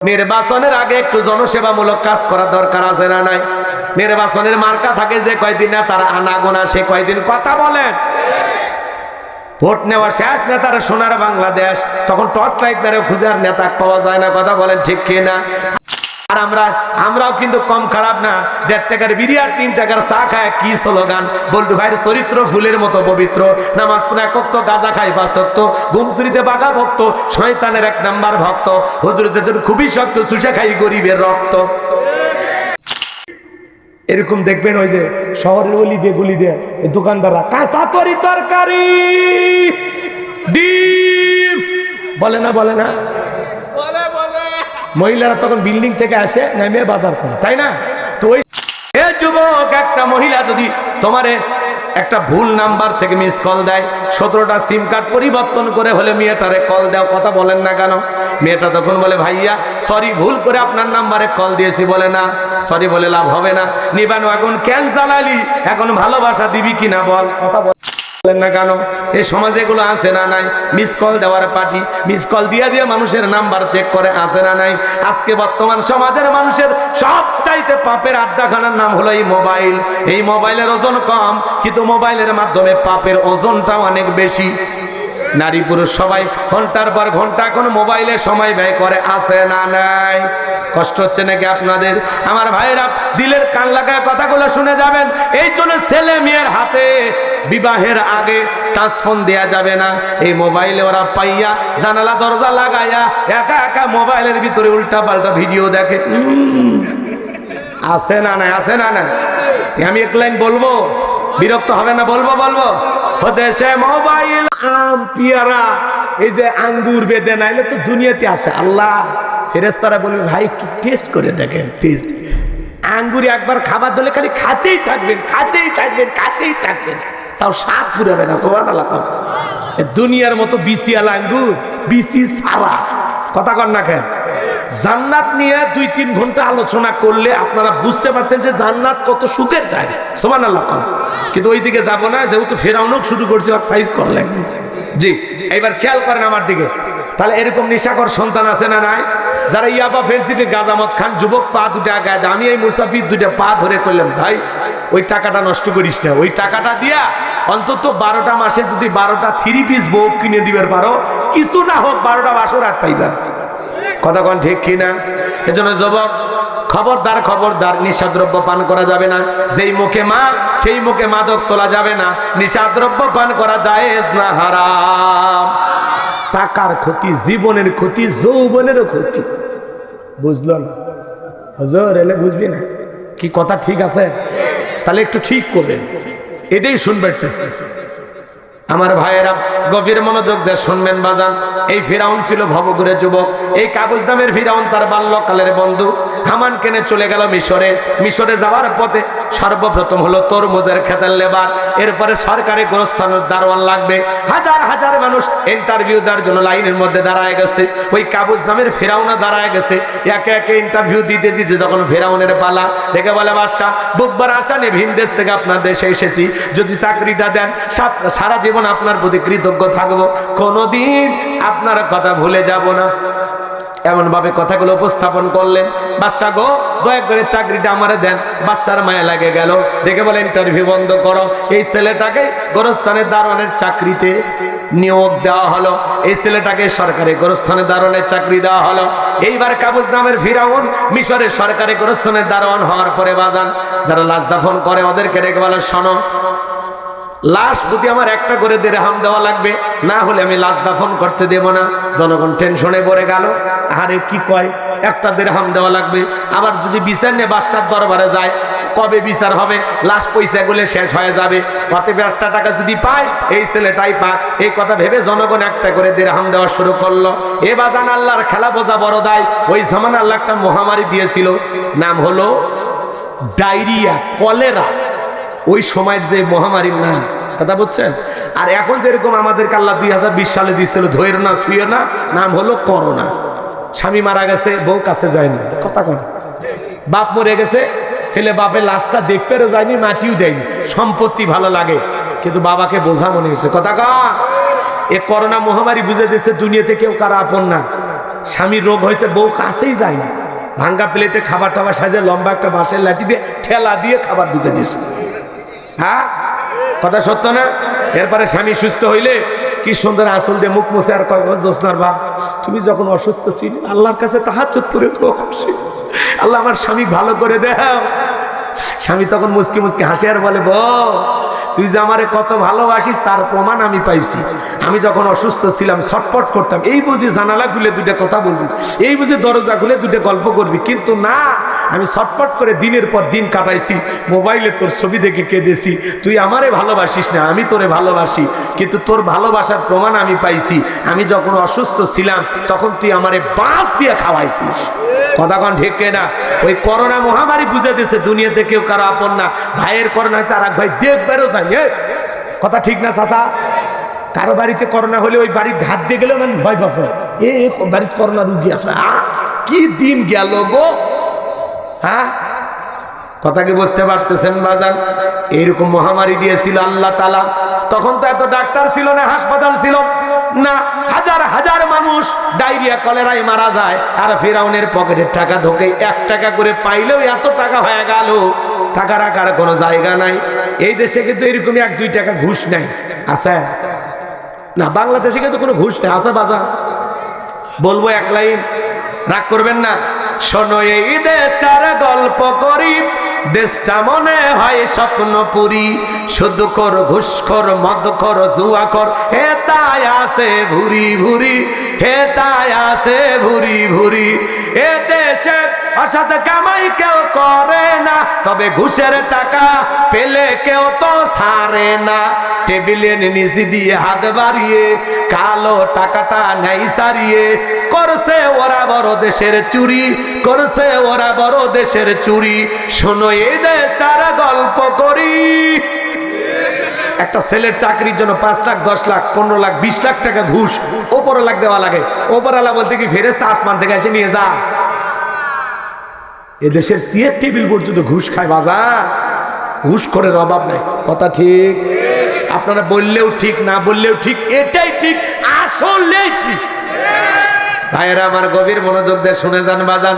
নির্বাচনের আগে একটু জনসেবামূলক কাজ করা দরকার আছে না নাই? নির্বাচনের মার্কা থাকে যে কয়দিন না তার আনাগোনা সে কয়দিন কথা বলেন। ভোট নেওয়া শেষ, নেতারা সোনার বাংলাদেশ, তখন টর্চ লাইট মেরে খুঁজে আর নেতা পাওয়া যায় না। কথা বলেন ঠিক কিনা? আর আমরাও কিন্তু কম খারাপ না। 1.5 টাকার বিড়ি আর 3 টাকার চা খায় কি স্লোগান! বল্টু ভাইয়ের চরিত্র ফুলের মতো পবিত্র, নামাজ পড়ে এক ওয়াক্ত, গাঁজা খাই 5 ওয়াক্ত, ঘুম চুরিতে বাঘা ভক্ত, শয়তানের 1 নাম্বার ভক্ত, হুজুর যেজন খুবই শক্ত, চুষে খাই গরিবের রক্ত। এরকম দেখবেন ওই যে শহরের গলি দিয়ে দোকানদাররা কাঁচা তরকারি ডিম বলে না মহিলারা তখন বিল্ডিং থেকে আসে নেমে বাজার করে, তাই না? তো ওই যুবক, একটা মহিলা যদি তোমারে একটা ভুল নাম্বার থেকে মিস কল দেয়, 17টা সিম কার্ড পরিবর্তন করে হলে মেয়েটারে কল দাও, কথা বলেন না কেন? মেয়েটা তখন বলে, ভাইয়া সরি, ভুল করে আপনার নাম্বারে কল দিয়েছি। বলে না, সরি বলে লাভ হবে না, নিবানো এখন কেন জ্বালালি, এখন ভালোবাসা দিবি কিনা বল, কথা বলেন না কেন? এই সমাজে এগুলো আছে না নাই? মিস কল দেওয়ার পার্টি, মিস কল দিয়ে মানুষের নাম্বার চেক করে, আছে না নাই? আজকে বর্তমান সমাজের মানুষের সবচাইতে পাপের আড্ডাখানার নাম হলো এই মোবাইল। এই মোবাইলের ওজন কম, কিন্তু মোবাইলের মাধ্যমে পাপের ওজনটাও অনেক বেশি। নারী পুরুষ সবাই ঘন্টার পর ঘন্টা এখন মোবাইলে সময় ব্যয় করে, আছে না নাই? কষ্ট হচ্ছে নাকি আপনাদের? আমার ভাইরা দিলের কান লাগায় কথাগুলো শুনে যাবেন। এই জন্য ছেলে মেয়ের হাতে বিবাহের আগে টাচ ফোন দেয়া যাবে না। এই মোবাইলে ওরা পাইয়া জানালা দরজা লাগাইয়া একা একা মোবাইলের ভিতরে উল্টা পাল্টা ভিডিও দেখে। আছে না নাই? আছে না নাই? আমি এক লাইন বলবো, বিরক্ত হবে না? বলবো দেশে মোবাইল, আম, পেয়ারা, এই যে আঙ্গুর বেদে নাইলে তো দুনিয়াতে আছে। আল্লাহ ফেরেশতারা বলবে, ভাই একটু টেস্ট করে দেখেন। টেস্ট আঙ্গুরি একবার খাবার দিলে খালি খাতেই থাকবেন, তাও স্বাদ ফুরাবে না। সুবহানাল্লাহ। দুনিয়ার মতো বিসিয়াল আঙ্গুর, বিসি সারা, কথা কর না কেন? জান্নাত নিয়ে 2-3 ঘন্টা আলোচনা করলে আপনারা বুঝতে পারতেন যে জান্নাত কত সুখের জায়গা। সুবহানাল্লাহ। কিন্তু ওই দিকে যাবো না, যেহেতু ফেরাউনও শুরু করছে, সাইজ করলেন। জি, এইবার খেয়াল করেন আমার দিকে। তাহলে এরকম নেশাকর সন্তান আছে না নাই? যারা ইয়াবা ফেন্সিতে গাজামত খান, যুবক পা 2টা গায়ে দেয়। আমি এই মুসাফির 2টা পা ধরে করলাম, ভাই ওই টাকাটা নষ্ট করিস না। ওই টাকাটা দিয়া অন্তত 12টা মাসে যদি 12টা 3 পিস বউ কিনে দিবার পারো, কিছু না হোক 12টা বাসরাত পাইবেন। কথা কোন ঠিক কিনা? এজন্য যুবক, খবরদার, নিশাদ্রব্য পান করা যাবে না। যেই মুখে মা সেই মুখে মাদক তোলা যাবে না। নিশাদ্রব্য পান করা জায়েজ না, হারাম। টাকার ক্ষতি, জীবনের ক্ষতি, যৌবনেরও ক্ষতি। বুঝলো না হুজুর? এলে বুঝবি না কি কথা? ঠিক আছে, তাহলে একটু ঠিক করবেন, এটাই শুনবেন। আমার ভাইয়েরা গভীর মনোযোগ দিয়ে শুনবেন বাজান। এই ফিরাউন ছিল ভবঘুরে যুবক। এই কাবুস নামের ফিরাউন তার বাল্যকালের বন্ধু হামান কেনে চলে গেল মিশরে যাওয়ার পথে সর্বপ্রথম হলো তরমুজের খেতের লেবার, এরপরে সরকারি গোরস্থানের দারোয়ান লাগবে। হাজার মানুষ ইন্টারভিউ দেওয়ার জন্য লাইনের মধ্যে দাঁড়ায় গেছে। ওই কাবুস নামের ফিরাউনও দাঁড়ায় গেছে। একে একে ইন্টারভিউ দিতে যখন ফিরাউনের পালা, দেখে বলে, বাদশাহ বুকবার আশা নিয়ে ভিন দেশ থেকে আপনার দেশে এসেছি, যদি চাকরিটা দেন সারা জীবন আপনার প্রতি কৃতজ্ঞ থাকবো, কোনোদিন আপনার কথা ভুলে যাব না। এমন ভাবে কথাগুলো উপস্থাপন করলেন। বাদশাহ গো, দয়া করে চাকরিটা আমারে দেন। বাদশার মায়া লাগে গেল, দেখে বলে, ইন্টারভিউ বন্ধ করো। এই ছেলেটাকে গোরস্থানের দারোয়ানের চাকরিতে নিয়োগ দেওয়া হলো। এই ছেলেটাকে সরকারি গোরস্থানের দারোয়ানের চাকরি দেওয়া হলো। এইবার কাবুস নামের ফিরাউন মিশরের সরকারি গোরস্থানের দারোয়ান হওয়ার পরে বাজান, যারা লাশ দাফন করে ওদেরকে ডেকে বলে, শোনো, লাশ প্রতি আমার একটা করে দিরহাম দেওয়া লাগবে, না হলে আমি লাশ দাফন করতে দেব না। জনগণ টেনশনে পড়ে গেল, আরে কি কয়, একটা দিরহাম দেওয়া লাগবে। আবার যদি বিচার নিয়ে বাদশার দরবারে যায়, কবে বিচার হবে? লাশ পয়সাগুলো শেষ হয়ে যাবে। অতএব 1টা টাকা যদি পায়, এই ছেলেটাই পাক। এই কথা ভেবে জনগণ একটা করে দিরহাম দেওয়া শুরু করলো। এ বাজান, আল্লাহর খেলা বোঝা বড় দায়। ওই জামান আল্লাহ একটা মহামারী দিয়েছিল, নাম হলো ডায়রিয়া, কলেরা। ওই সময়ের যে মহামারীর নাম, কথা বলছেন? আর এখন যেরকম আমাদেরকে আল্লাহ 2020 সালে দিয়েছিল, ধৈর্য না শুয়ে না, নাম হলো করোনা। স্বামী মারা গেছে, বউ কাছে যায়নি, কথা কন। বাপ মরে গেছে, ছেলে বাপের লাশটা দেখতেও যায়নি, মাটিও দেয়নি। সম্পত্তি ভালো লাগে, কিন্তু বাবাকে বোঝা মনে হয়েছে, কথা কন। এ করোনা মহামারী বুঝে দিচ্ছে দুনিয়াতে কেউ কারো আপন না। স্বামীর রোগ হয়েছে, বউ কাছেই যায় না, ভাঙ্গা প্লেটে খাবার টাবার সাজে লম্বা একটা বাঁশের লাঠি দিয়ে ঠেলা দিয়ে খাবার ঢুকে দিয়েছে। হ্যাঁ, কথা সত্য না? এরপরে স্বামী সুস্থ হইলে কি সুন্দর আঁচল দিয়ে মুখ মুছে আর কয়, জোসনার বা তুমি যখন অসুস্থ ছিল আল্লাহর কাছে তাহাজ্জুদ করে দোয়া করছি, আল্লাহ আমার স্বামী ভালো করে দাও। স্বামী তখন মুচকি মুচকি হাসি আর বলে, বউ তুই যে আমারে কত ভালোবাসিস তার প্রমাণ আমি পাইছি। আমি যখন অসুস্থ ছিলাম ছটপট করতাম, এই বুঝি জানালা খুলে দুটো কথা বলবি, এই বুঝি দরজা খুলে দুটো গল্প করবি, কিন্তু না, আমি ছটপট করে দিনের পর দিন কাটাইছি, মোবাইলে তোর ছবি দেখে কেঁদেছি। তুই আমারে ভালোবাসিস না, আমি তোরে ভালোবাসি, কিন্তু তোর ভালোবাসার প্রমাণ আমি পাইছি। আমি যখন অসুস্থ ছিলাম তখন তুই আমারে বাঁশ দিয়ে খাওয়াইছিস। কথা কন ঠিক না? ওই করোনা মহামারী বুঝে দিয়েছে দুনিয়াতে কেউ কারো আপন না। ভাইয়ের করোনা হয়েছে আর এক ভাই দেখবারও যায়। কথা ঠিক না চাচা? কারো বাড়িতে করোনা হলে ওই বাড়ির ধার দিয়ে গেলেও মানে ভয় পাচ্ছে, এ বাড়িতে করোনা রুগী আছে। কি দিন গেল গো। হ্যাঁ, কথা কি বুঝতে পারতেছেন বাজান? এইরকম মহামারী দিয়েছিল আল্লাহ তাআলা। তখন তো এত ডাক্তার ছিল না, হাসপাতাল ছিল না, হাজার হাজার মানুষ ডায়রিয়া কলেরায় মারা যায়, আর ফিরাউনের পকেটের টাকা ঢোকে। 1 টাকা করে পাইলেও এত টাকা হয়ে গেল, টাকা রাখার কোনো জায়গা নাই। এই দেশে কিন্তু এরকমই 1-2 টাকা ঘুষ নাই, আছে না? বাংলাদেশে কিন্তু কোনো ঘুষ নেই, আছে বাজার? বলবো এক লাইন, রাগ করবেন না। শোনো এই দেশটার গল্প করি, দেশটা মনে হয় স্বপ্নপুরী, শুধু কর ঘুষখোর মদখোর জুয়াখোর, হে তাই আছে ভুরি ভুরি, হে তাই আছে ভুরি ভুরি। এ দেশে অসৎ কামাই কেউ করে না, তবে ঘুষের টাকা পেলে কেউ তো ছাড়ে না। টেবিলের নিচে দিয়ে হাত বাড়িয়ে কালো টাকাটা নাই সারিয়ে, করছে ওরা বড় দেশের চুরি, করছে ওরা বড় দেশের চুরি। শোনো এই দেশটার গল্প করি। একটা ছেলের চাকরির জন্য 5 লাখ 10 লাখ 15 লাখ 20 লাখ টাকা ঘুষ ওপরওয়ালা দেওয়া লাগে। ওপরওয়ালা বলতে কি ফেরেশতা আসমান থেকে এসে নিয়ে যা? এদেশের চেয়ার টেবিল পর্যন্ত ঘুষ খায় বাজার। ঘুষ করে অভাব নাই, কথা ঠিক? আপনারা বললেও ঠিক, না বললেও ঠিক, এটাই ঠিক, আসলেই ঠিক। ভাইয়েরা আমার, গভীর মনোযোগ দিয়ে শুনে যান বাজান।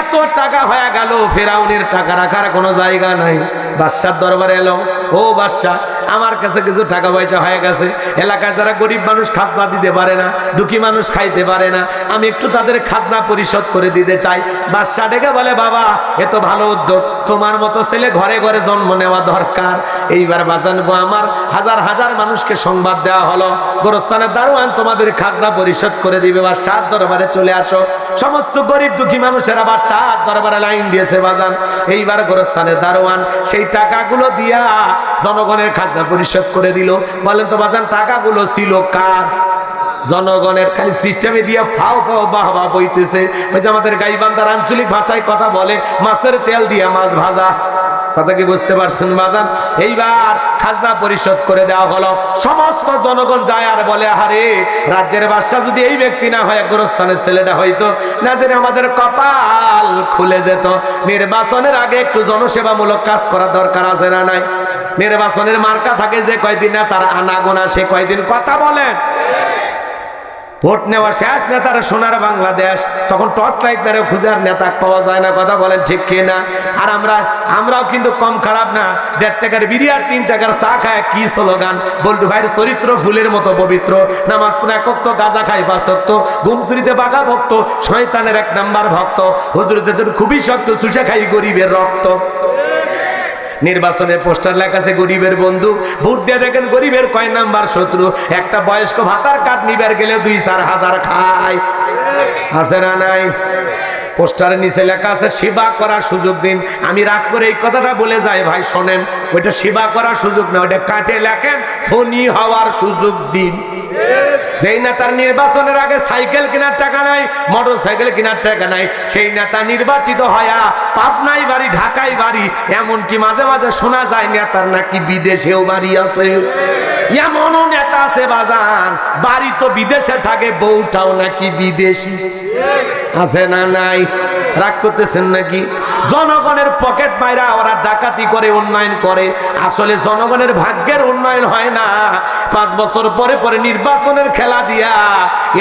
এত টাকা হয়ে গেল, ফেরাউনের টাকা রাখার কোনো জায়গা নাই। বাদশার দরবারে এলো, ও বাদশা, আমার কাছে কিছু টাকা পয়সা হয়ে গেছে, এলাকায় যারা গরিব মানুষ খাজনা দিতে পারে না, দুঃখী মানুষ খাইতে পারে না, আমি একটু তাদের খাজনা পরিশোধ করে দিতে চাই। বাদশা ডেকে বলে, বাবা এ তো ভালো উদ্যোগ, তোমার মতো ছেলে ঘরে ঘরে জন্ম নেওয়া দরকার। এইবার বাজান গো আমার, হাজার হাজার মানুষকে সংবাদ দেওয়া হলো, গোরস্থানের দারোয়ান তোমাদের খাজনা পরিশোধ করে দিবে, বাদশার দরবারে চলে আসো। সমস্ত গরিব দুঃখী মানুষেরা বাদশার দরবারে লাইন দিয়েছে বাজান। এইবার গোরস্থানের দারোয়ান সেই টাকাগুলো দিয়া জনগণের খাজনা পরিশোধ করে দিল। বলেন তো বাজান, টাকাগুলো ছিল কার? জনগণের। খালি সিস্টেমে দিয়ে ফাও ফাও বাহবা বইতেছে। ওই যে আমাদের গাইবান্ধার আঞ্চলিক ভাষায় কথা বলে, মাছের তেল দিয়া মাছ ভাজা। কথা কি বুঝতে পারছেন বাজান? এইবার খাজনা পরিশোধ করে দেওয়া হলো। সমস্ত জনগণ যায় আর বলে, আরে রাজ্যের বাদশা যদি এই ব্যক্তি না হয়, গোরস্থানের ছেলেটা হইতো, না জেনে আমাদের কপাল খুলে যেত। নির্বাচনের আগে একটু জনসেবামূলক কাজ করার দরকার আছে না নাই? নির্বাচনের মার্কা থাকে যে কয়দিন না তার আনাগোনা, সে কয়দিন কথা বলেন। ভোট নেওয়া শেষ, নেতারা সোনার বাংলাদেশ, তখন টর্চ লাইট মেরে খুঁজে আর নেতা পাওয়া যায় না। কথা বলেন ঠিক কিনা? আর আমরাও কিন্তু কম খারাপ না। 1.5 টাকার বিড়ি আর 3 টাকার চা খায় কি স্লোগান। বল্টু ভাইয়ের চরিত্র ফুলের মতো পবিত্র, নামাজ পড়ে 1 ওয়াক্ত, গাঁজা খাই 5 ওয়াক্ত, ঘুম চুরিতে বাঘা ভক্ত, শয়তানের 1 নাম্বার ভক্ত, হুজুর যেজন খুবই শক্ত, চুষে খাই গরিবের রক্ত। নির্বাচনের পোস্টার লেখা আছে গরিবের বন্ধু, ভোট দিয়ে দেখেন গরিবের কয় নাম্বার শত্রু। একটা বয়স্ক ভাতার কার্ড নিবার গেলে 2-4 হাজার খায়, আছে না নাই? পোস্টারের নিচে লেখা আছে সেবা করার সুযোগ দিন। আমি রাগ করে এই কথাটা বলে যাই, ভাই শোনেন, ওইটা সেবা করার সুযোগ না, ওইটা কাটে লেখেন ধনী হওয়ার সুযোগ দিন। যেই নেতার নির্বাচনের আগে সাইকেল কেনার টাকা নাই, মোটর সাইকেল কেনার টাকা নাই, সেই নেতা নির্বাচিত হয়া পাবনায় বাড়ি, ঢাকায় বাড়ি, এমনকি মাঝে মাঝে শোনা যায় নেতার নাকি বিদেশেও বাড়ি আছে। এমনও নেতা আছে বাজান, বাড়ি তো বিদেশে থাকে, বউটাও নাকি বিদেশি, আছে না নাই? রাগ করতেছেন নাকি? জনগণের পকেট মাইরা ওরা ডাকাতি করে উন্নয়ন করে, আসলে জনগণের ভাগ্যের উন্নয়ন হয় না। 5 বছর পরে পরে নির্বাচনের খেলা দিয়া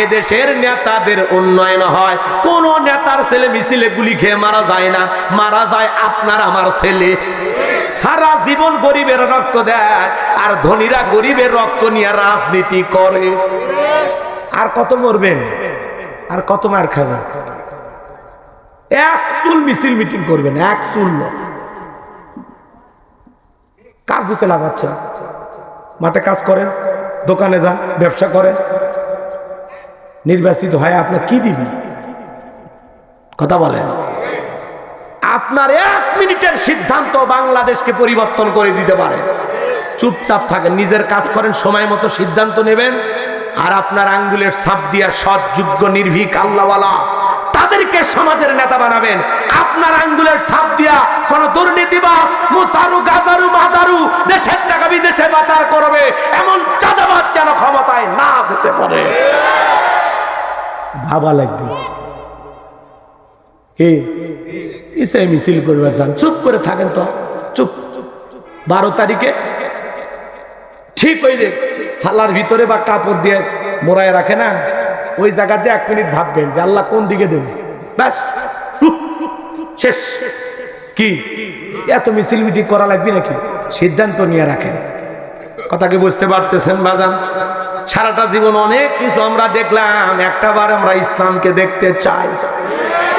এদেশের নেতাদের উন্নয়ন হয়। কোন নেতার ছেলে মিছিলে গুলি খেয়ে মারা যায় না, মারা যায় আপনার আমার ছেলে। সারা জীবন গরিবের রক্ত দেয়, আর ধনীরা গরিবের রক্ত নিয়ে রাজনীতি করে। আর কত মরবেন, আর কত মার খাবেন? এক চুল মিছিল মিটিং করবেন, এক চুল কার ফুসে লাগাচ্ছেন? মাঠে কাজ করেন, দোকানে যান, ব্যবসা করেন, নির্বাচিত হয় আপনার কি দিবি? কথা বলেন। আপনার 1 মিনিটের সিদ্ধান্ত বাংলাদেশকে পরিবর্তন করে দিতে পারে। চুপচাপ থাকেন, নিজের কাজ করেন, সময় মতো সিদ্ধান্ত নেবেন, আর আপনার আঙ্গুলের ছাপ দিয়া সৎ, যোগ্য, নির্ভীক, আল্লাহওয়ালা তাদেরকে সমাজের নেতা বানাবেন। আপনার আঙ্গুলের ছাপ দিয়া কোন দুর্নীতিবাজ, মুসারু, গাজারু, মাদারু দেশের টাকা বিদেশে পাচার করবে এমন চাঁদাবাজ যেন ক্ষমতায় না যেতে পারে। ভাবা লাগবে। ইসে মিছিল করবে যান, চুপ করে থাকেন তো, চুপ। 12 তারিখে ঠিক ওই যে সালার ভিতরে বা কাপড় দিয়ে মোড়ায় রাখে না, ওই জায়গাতে 1 মিনিট ভাববেন যে আল্লাহ কোন দিকে দেবে, ব্যাস শেষ। কি এত মিছিল মিটিং করা লাগবে নাকি? সিদ্ধান্ত নিয়ে রাখেন। কথাকে বুঝতে পারতেছেন বাজান? সারাটা জীবন অনেক কিছু আমরা দেখলাম, একটা বার আমরা ইসলামকে দেখতে চাই।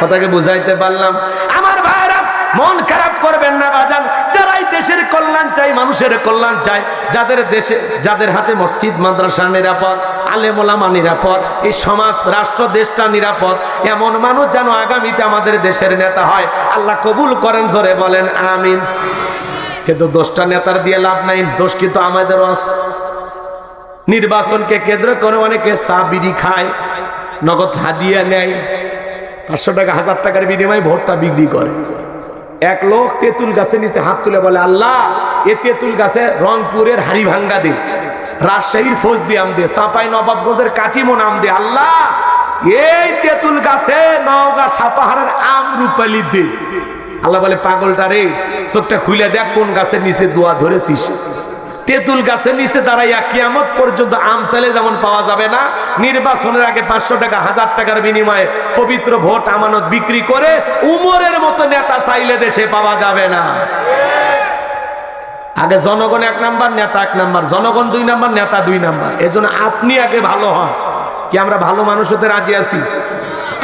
কথাকে বুঝাইতে পারলাম? আমার ভাইরা মন খারাপ করবেন না বাজান। যারাই দেশের কল্যাণ চাই, মানুষের কল্যাণ চাই, যাদের দেশে, যাদের হাতে মসজিদ মাদ্রাসা নিরাপদ, আলেম ওলামা নিরাপদ, এই সমাজ রাষ্ট্র দেশটা নিরাপদ, এমন মানুষ যেন আগামীতে আমাদের দেশের নেতা হয়। আল্লাহ কবুল করেন, জোরে বলেন আমিন। কিন্তু দোষটা নেতার দিয়ে লাভ নাই, দোষ কিন্তু আমাদেরও আছে। নির্বাচনকে কেন্দ্র করে অনেকে চা বিড়ি খায়, নগদ হাদিয়া নেয়, 500 টাকা 1000 টাকার বিনিময়ে ভোটটা বিক্রি করে। এক লোক তেঁতুল গাছের নিচে হাত তুলে বলে, আল্লাহ এ তেঁতুল গাছে রংপুরের হাড়িভাঙ্গা দে, রাজশাহীর ফৌজদি আম দে, চাঁপাই নবাবগঞ্জের কাটিমন আম দে, আল্লাহ এই তেঁতুল গাছে নওগাঁ সাপাহারের আম রূপালি দে। আল্লাহ বলে, পাগলটা রে, চোখটা খুলে দেখ কোন গাছের নিচে দোয়া ধরেছিস। তেঁতুল গাছের নিচে দাঁড়াইয়া কিয়ামত পর্যন্ত আম চাইলে যেমন পাওয়া যাবে না, নির্বাচনের আগে 500 টাকা 1000 টাকার বিনিময়ে পবিত্র ভোট আমানত বিক্রি করে উমরের মতো নেতা চাইলে দেশে পাওয়া যাবে না। আগে জনগণ 1 নাম্বার, নেতা 1 নাম্বার, জনগণ 2 নাম্বার, নেতা 2 নাম্বার। এজন্য আপনি আগে ভালো হন। কি আমরা ভালো মানুষ হতে রাজি আছি?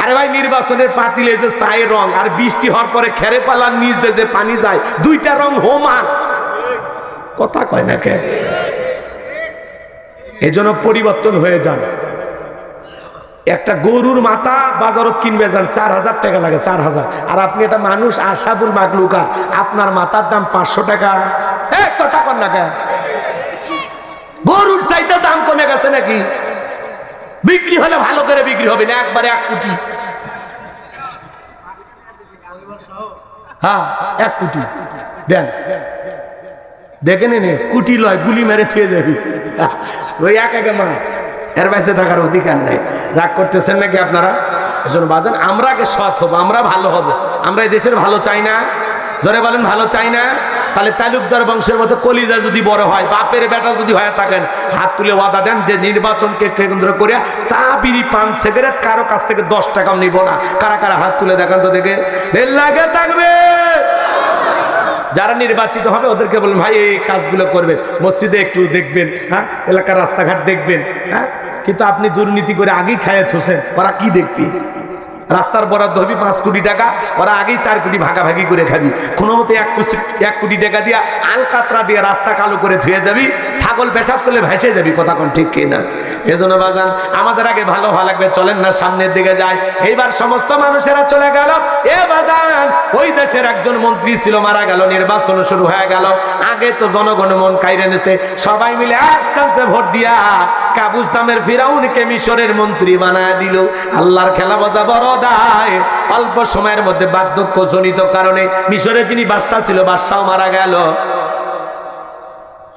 আরে ভাই, নির্বাচনের পাতিলে যে চায়ের রং আর বৃষ্টি হওয়ার পরে খেরে পালার নিচ দিয়ে যে পানি যায়, 2টা রং হোমান। কথা কয় না কে? এজন্য পরিবর্তন হয়ে যান। একটা গরুর মাথা বাজারত কিনবে যান, 4000 টাকা লাগে, 4000। আর আপনি একটা মানুষ আশাবুল মাগলুকা, আপনার মাথার দাম 500 টাকা। কথা কন না কে? গরুর চাইতে দাম কমে গেছে নাকি? বিক্রি হলে ভালো করে বিক্রি হবে না, একবারে 1 কোটি। হ্যাঁ, 1 কোটি দেন, দেখে নিন, কুটি লয়, গুলি মেরে ছুঁয়ে যাবি। ওই একা মা, এর বাইসে থাকার অধিকার নেই। রাগ করতেছেন নাকি আপনারা? এজন্য বাজান, আমরা আগে সৎ হবো, আমরা ভালো হব। আমরা এই দেশের ভালো চাই না? জোরে বলেন, ভালো চাই না? তাহলে তালুকদার বংশের মতো কলিজা যদি বড় হয়, বাপের বেটা যদি হয়ে থাকেন, হাত তুলে ওয়াদা দেন যে নির্বাচনকে কেন্দ্র করে চা বিড়ি পান সিগারেট কারো কাছ থেকে 10 টাকাও নিব না। কারা কারা হাত তুলে দেখান তো দেখে। লাগে থাকবে যারা নির্বাচিত হবে ওদেরকে বলুন, ভাই এই কাজগুলো করবেন, মসজিদে একটু দেখবেন, হ্যাঁ, এলাকার রাস্তাঘাট দেখবেন, হ্যাঁ। কিন্তু আপনি দুর্নীতি করে আগেই খায় থোসেন, ওরা কি দেখবি? রাস্তার বরাদ্দ হবি 5 কোটি টাকা, ওরা আগেই 4 কোটি ভাগাভাগি করে খাবি। কোনো মতে 1 কোটি টাকা দিয়া আলকাতরা দিয়ে রাস্তা কালো করে ধুয়ে যাবি, ছাগল পেশাব করলে ভেসে যাবি। কথা কোন ঠিক কিনা? এজন্য বাজান, আমাদের আগে ভালো হওয়া লাগবে। চলেন না সামনের দিকে যায়। এইবার সমস্ত মানুষেরা চলে গেল। এ বাজান, ওই দেশের একজন মন্ত্রী ছিল, মারা গেল, নির্বাচন শুরু হয়ে গেল। আগে তো জনগণ মন কাইরে নেছে, সবাই মিলে এক চান্সে ভোট দিয়া কাবুস নামের ফিরাউনকে মিশরের মন্ত্রী বানায় দিল। আল্লাহর খেলা বোঝা বড় দায়। অল্প সময়ের মধ্যে বার্ধক্যজনিত কারণে মিশরে যিনি বাদশা ছিল, বাদশাও মারা গেল।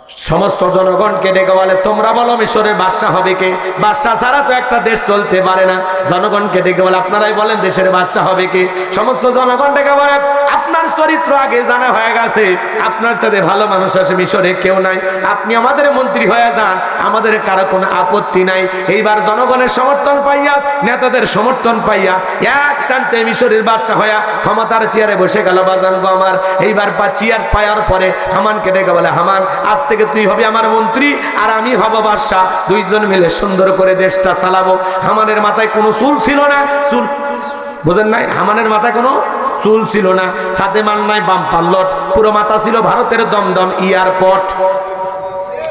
সমস্ত জনগণকে ডেকে বলে, তোমরা বলো মিশরের বাদশা হবে কে? বাদশা ছাড়া তো একটা দেশ চলতে পারে না। জনগণকে ডেকে বলে, আপনারাই বলেন দেশের বাদশা হবে কে? সমস্ত জনগণ ডেকে বলে, আপনার চরিত্র আগে জানা হয়ে গেছে, আপনার চাইতে ভালো মানুষ আছে মিশরে কেউ নাই, আপনি আমাদের মন্ত্রী হয়ে যান, আমাদের কারো কোনো আপত্তি নাই। এইবার জনগণের সমর্থন পাইয়া, নেতাদের সমর্থন পাইয়া এক চান্সে মিশরের বাদশা হইয়া ক্ষমতার চেয়ারে বসে গেল। বাজান গো আমার, এইবার চেয়ার পাওয়ার পরে হামানকে ডেকে বলে, হামান আজ থেকে তুই হবি আমার মন্ত্রী আর আমি হব বাদশা, দুইজন মিলে সুন্দর করে দেশটা চালাবো। হামানের মাথায় কোনো চুল ছিল না, চুল বুঝেন নাই, হামানের মাথায় কোনো চুল ছিল না, সাথে মান নাই বাম্পার লট, পুরো মাথা ছিল ভারতের দমদম এয়ারপোর্ট।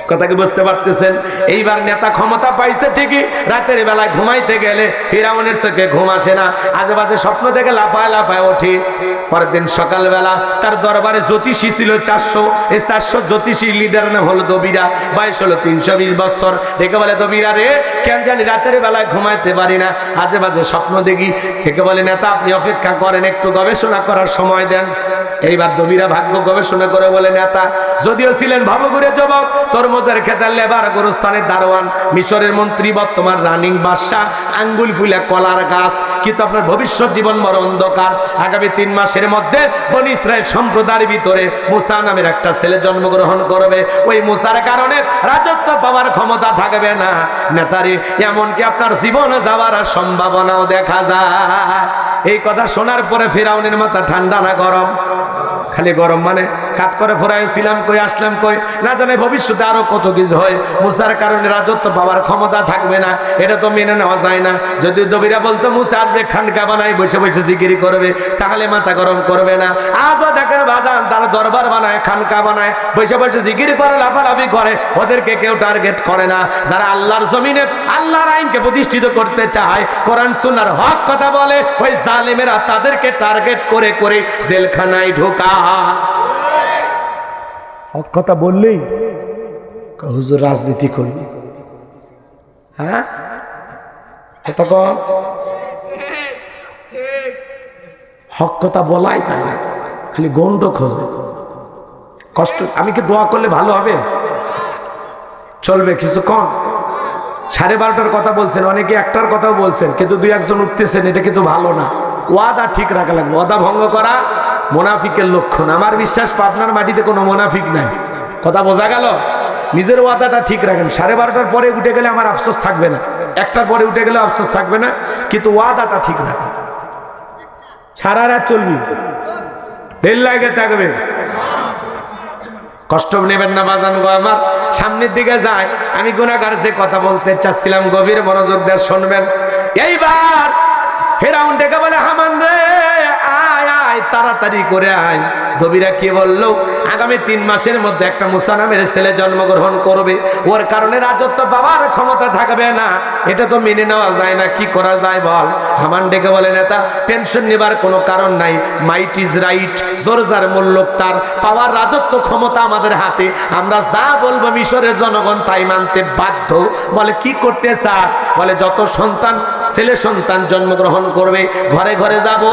কথা কি বুঝতে পারতেছেন? এইবার নেতা ক্ষমতা পাইছে ঠিকই, রাতের বেলায় ঘুমাইতে গেলে ফিরাউনের চোখে ঘুম আসে না, আজে বাজে স্বপ্ন থেকে লাফায় লাফায় ওঠে। পরের দিন সকালবেলা তার দরবারে জ্যোতিষী ছিল 400, এই 400 জ্যোতিষী লিডার নাম হলো দবিরা, বয়স হলো 320 বছর। দেখে বলে, দবিরা রে, কেন জানি রাতের বেলায় ঘুমাইতে পারি না, আজে বাজে স্বপ্ন দেখি। থেকে বলে, নেতা আপনি অপেক্ষা করেন, একটু গবেষণা করার সময় দেন। এইবার দবিরা ভাগ্য গবেষণা করে বলে, নেতা যদিও ছিলেন ভবঘুরে যুবক, তরমুজের খেতের লেবার, গোরস্থানের দারোয়ান, মিশরের মন্ত্রী, বর্তমান রানিং বাদশাহ, আঙ্গুল ফুলে কলার গাছ, কিন্তু আপনার ভবিষ্যৎ জীবন বড় অন্ধকার। আগামী 3 মাসের মধ্যে বনী ইসরাইল সম্প্রদায়ের ভিতরে মুসা নামের একটা ছেলে জন্মগ্রহণ করবে, ওই মুসার কারণে রাজত্ব পাওয়ার ক্ষমতা থাকবে না। নেতারি এমনকি আপনার জীবনে যাওয়ার সম্ভাবনাও দেখা যায়। এই কথা শোনার পরে ফিরাউনের মাথা ঠান্ডা না গরম? খালি গরম, মানে কাট করে ফোরাইছিলাম কই, আসলাম কই, না জানে ভবিষ্যতে আরো কত কিছু হয়। মুসার কারণে রাজত্ব পাওয়ার ক্ষমতা থাকবে না, এটা তো মেনে নেওয়া যায় না। যদি দবিরা বলতো মুসা আসবে খানকা বানায় বসে বসে জিকিরি করবে, তাহলে মাথা গরম করবে না। আজও দেখেন বাজান, তারা দরবার বানায়, খানকা বানায়, বসে বসে জিকিরি করে, লাফালাফি করে, ওদেরকে কেউ টার্গেট করে না। যারা আল্লাহর জমিনে আল্লাহর আইনকে প্রতিষ্ঠিত করতে চায়, কোরআন সুন্নাহর হক কথা বলে, ওই জালেমেরা তাদেরকে টার্গেট করে করে জেলখানায় ঢোকা। হক কথা বললেই হুজুর রাজনীতি করবি, হ্যাঁ কথা কম, হক কথা বলাই যায় না, খালি গন্ড খোঁজে, কষ্ট। আমি কি দোয়া করলে ভালো হবে? চলবে কিছু কম। 12:30টার কথা বলছেন, অনেকে 1টার কথাও বলছেন, কিন্তু 2-1জন উঠতেছেন, এটা কিন্তু ভালো না। ওয়াদা ঠিক রাখা লাগবে, ওয়াদা ভঙ্গ করা মুনাফিকের লক্ষণ। আমার বিশ্বাস পাবনার মাটিতে কোনো মুনাফিক নাই। কথা বোঝা গেল? নিজের ওয়াদাটা ঠিক রাখেন। 12:30টার পরে উঠে গেলে আমার আফসোস থাকবে না, 1টার পরে উঠে গেলে আফসোস থাকবে না, কিন্তু ওয়াদাটা ঠিক রাখেন। সারা রাত চলবি, রেল লাগে থাকবে, কষ্ট নেবেন না বাজান গো আমার। সামনের দিকে যায়, আমি গুনাহগার যে কথা বলতে চাচ্ছিলাম, গভীর মনোযোগ দিয়ে শুনবেন। এইবার ফেরাউন ডেকে বলে, হামান রে আয় আয়, তাড়াতাড়ি করে আয়। দবিরা কি বললো? আগামী 3 মাসের মধ্যে একটা মুসা নামের ছেলে জন্মগ্রহণ করবে, ওর কারণে রাজত্ব পাওয়ার ক্ষমতা থাকবে না। এটা তো মেনে নেওয়া যায় না, কি করা যায় বল? হামান ডেকে বলে, নেতা টেনশন নেবার কোনো কারণ নাই, মাইট ইজ রাইট, জোর যার মূল্য তার, পাওয়ার রাজত্ব ক্ষমতা আমাদের হাতে, আমরা যা বলবো মিশরের জনগণ তাই মানতে বাধ্য। বলে কি করতে চাস? বলে যত সন্তান, ছেলে সন্তান জন্মগ্রহণ করবে, ঘরে ঘরে যাব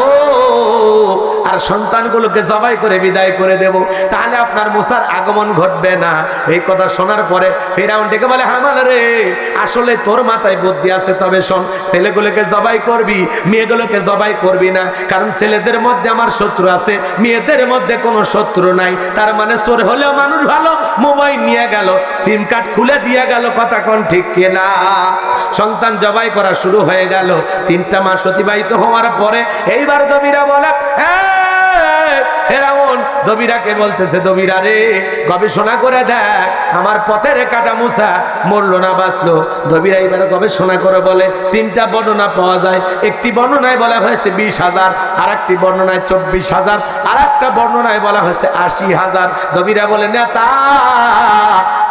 আর সন্তানগুলোকে জবাই করে বিদায় করে দেব, তাহলে আপনার মুসার আগমন ঘটবে না। এই কথা শোনার পরে ফিরাউন ডেকে বলে, হামান রে আসলে তোর মাথায় বুদ্ধি আছে, তবে শোন, ছেলেগুলোকে জবাই করবি, মেয়েগুলোকে জবাই করবি না, কারণ ছেলেদের মধ্যে আমার শত্রু আছে, মেয়েদের মধ্যে কোনো শত্রু নাই। তার মানে চোর হলেও মানুষ ভালো, মোবাইল নিয়ে গেল, সিম কার্ড খুলে দিয়ে গেল, কথা কোন ঠিক কিনা? সন্তান জবাই করা শুরু হয়ে গেল। 3টা মাস অতিবাহিত হওয়ার পরে এইবার দবিরা বলে, ফেরাউন দবিরাকে বলতেছে, দবিরা রে গবেষণা করে দেখ, আমার পথের কাটা মুসা মরলো না বাঁচলো। দবিরা এবার গবেষণা করে বলে, 3টা বর্ণনা পাওয়া যায়। একটি বর্ণনায় বলা হয়েছে 20,000, আর একটি বর্ণনায় 24,000, আর একটা বর্ণনায় বলা হয়েছে 80,000। দবিরা বলে, নেতা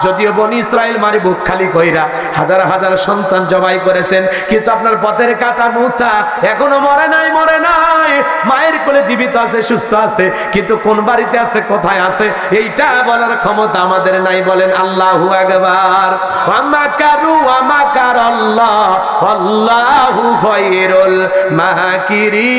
যদিও বনি ইসরাইল মারি বুক খালি কইরা হাজার হাজার সন্তান জবাই করেছেন, কিন্তু আপনার পথের কাটা মুসা এখনো মরে নাই, মরে নাই, মায়ের কোলে জীবিত আছে, সুস্থ আছে, কিন্তু কোন বাড়িতে আছে, কোথায় আছে, এইটা বলার ক্ষমতা আমাদের নাই। বলেন আল্লাহু আকবার। ওয়ামাকারু ওয়ামাকারাল্লাহ আল্লাহু খায়রুল মাকিরিন।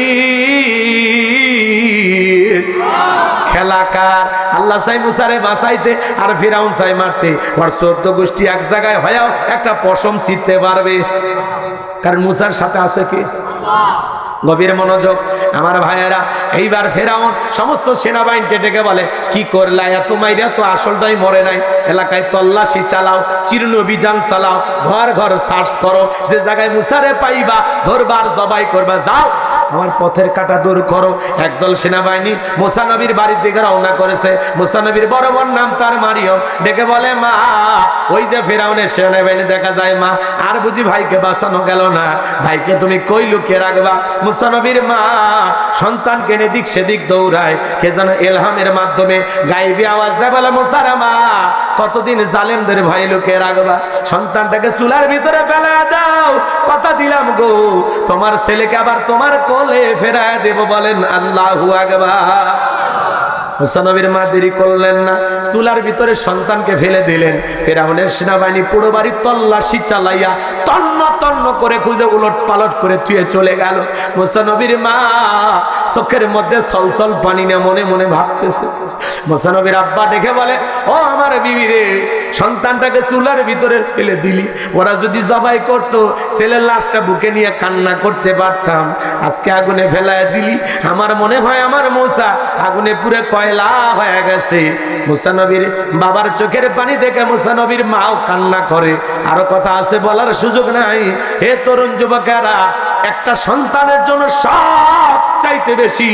খেলাকার আল্লাহ চাই মুসারে বাঁচাইতে আর ফিরাউন চাই মারতে। ওর 14 গোষ্ঠী এক জায়গায় হয়েও একটা পশম ছিঁড়তে পারবে, কারণ মুসার সাথে আছে কি আল্লাহ। গভীর মনোযোগ আমার ভাইয়েরা। এইবার ফেরাউন সমস্ত সেনাবাহিনীকে ডেকে বলে, কি করলা, এত মাইরা তো আসলটাই মরে নাই, এলাকায় তল্লাশি চালাও, চিরন অভিযান চালাও, ঘর ঘর সার্চ করো, যে জায়গায় মুসারে পাইবা ধরবার জবাই করবা, যাও আমার পথের কাটা দূর করো। একদল সেনাবাহিনী মুসা নবীর বাড়ির দিকে রওনা করেছে। মুসা নবীর বড় বোন নাম তার মারিয়ম, ডেকে বলে, মা ওই যে ফেরাউনের সেনাবাহিনী দেখা যায়, মা আর বুঝি ভাইকে বাঁচানো গেল না, ভাইকে তুমি কই লুকিয়ে রাখবা। মুসা নবীর মা সন্তানকে এদিক সেদিক দৌড়ায়, কে যেন এলহামের মাধ্যমে গাইবি আওয়াজ দেয়, বলে, মুসার মা কতদিন জালেমদের ভয় লুকিয়ে রাখবা, সন্তানটাকে চুলার ভিতরে ফেলে দাও, কথা দিলাম গো তোমার ছেলেকে আবার তোমার কোলে ফেরায় দেব। বলেন আল্লাহু আকবার। মুসা নবীর মা দেরি করলেন না, চুলার ভিতরে সন্তানকে ফেলে দিলেন। ফেরাউনের সেনাবাহিনী পুরো বাড়ি তল্লাশি চালাইয়া তন্ন তন্ন করে খুঁজে উলট পালট করে থুয়ে চলে গেল। মুসা নবীর মা চোখের মধ্যে সলসল পানি না, মনে মনে ভাবতেছে। মুসা নবীর আব্বা দেখে বলে, ও আমার বিবি রে, সন্তানটাকে চুলার ভিতরে ফেলে দিলি, ওরা যদি জবাই করতো ছেলের লাশটা বুকে নিয়ে কান্না করতে পারতাম, আজকে আগুনে ফেলায় দিলি, আমার মনে হয় আমার মুসা আগুনে পুরে কয়লা হয়ে গেছে। মুসা নবীর বাবার চোখের পানি দেখে মুসা নবীর মাও কান্না করে। আরো কথা আছে, বলার সুযোগ নাই। হে তরুণ যুবকেরা, একটা সন্তানের জন্য সব চাইতে বেশি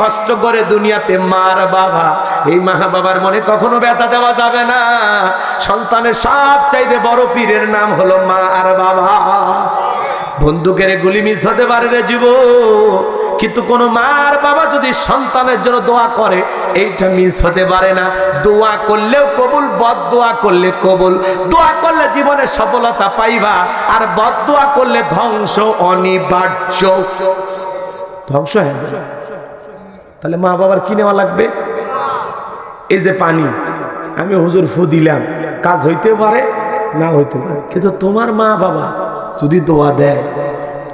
কষ্ট করে দুনিয়াতে মার বাবা। এই মা বাবার মনে কখনো ব্যথা দেওয়া যাবে না। সন্তানের সব চাইতে বড় পীরের নাম হলো মা আর বাবা। বন্দুকের গুলি মিস হতে পারে রে যুবক, কিন্তু কোন মার বাবা যদি সন্তানের জন্য দোয়া করে, এইটা মিস হতে পারে না। দোয়া করলেও কবুল, বদদোয়া করলে কবুল। দোয়া করলে জীবনে সফলতা পাইবা, আর বদদোয়া করলে ধ্বংস অনিবার্য, ধ্বংস হয়ে যাবে। তাহলে মা বাবার কি নেওয়া লাগবে? এই যে পানি আমি হুজুর ফু দিলাম, কাজ হইতে পারে না হইতে পারে, কিন্তু তোমার মা বাবা যদি দোয়া দেয়,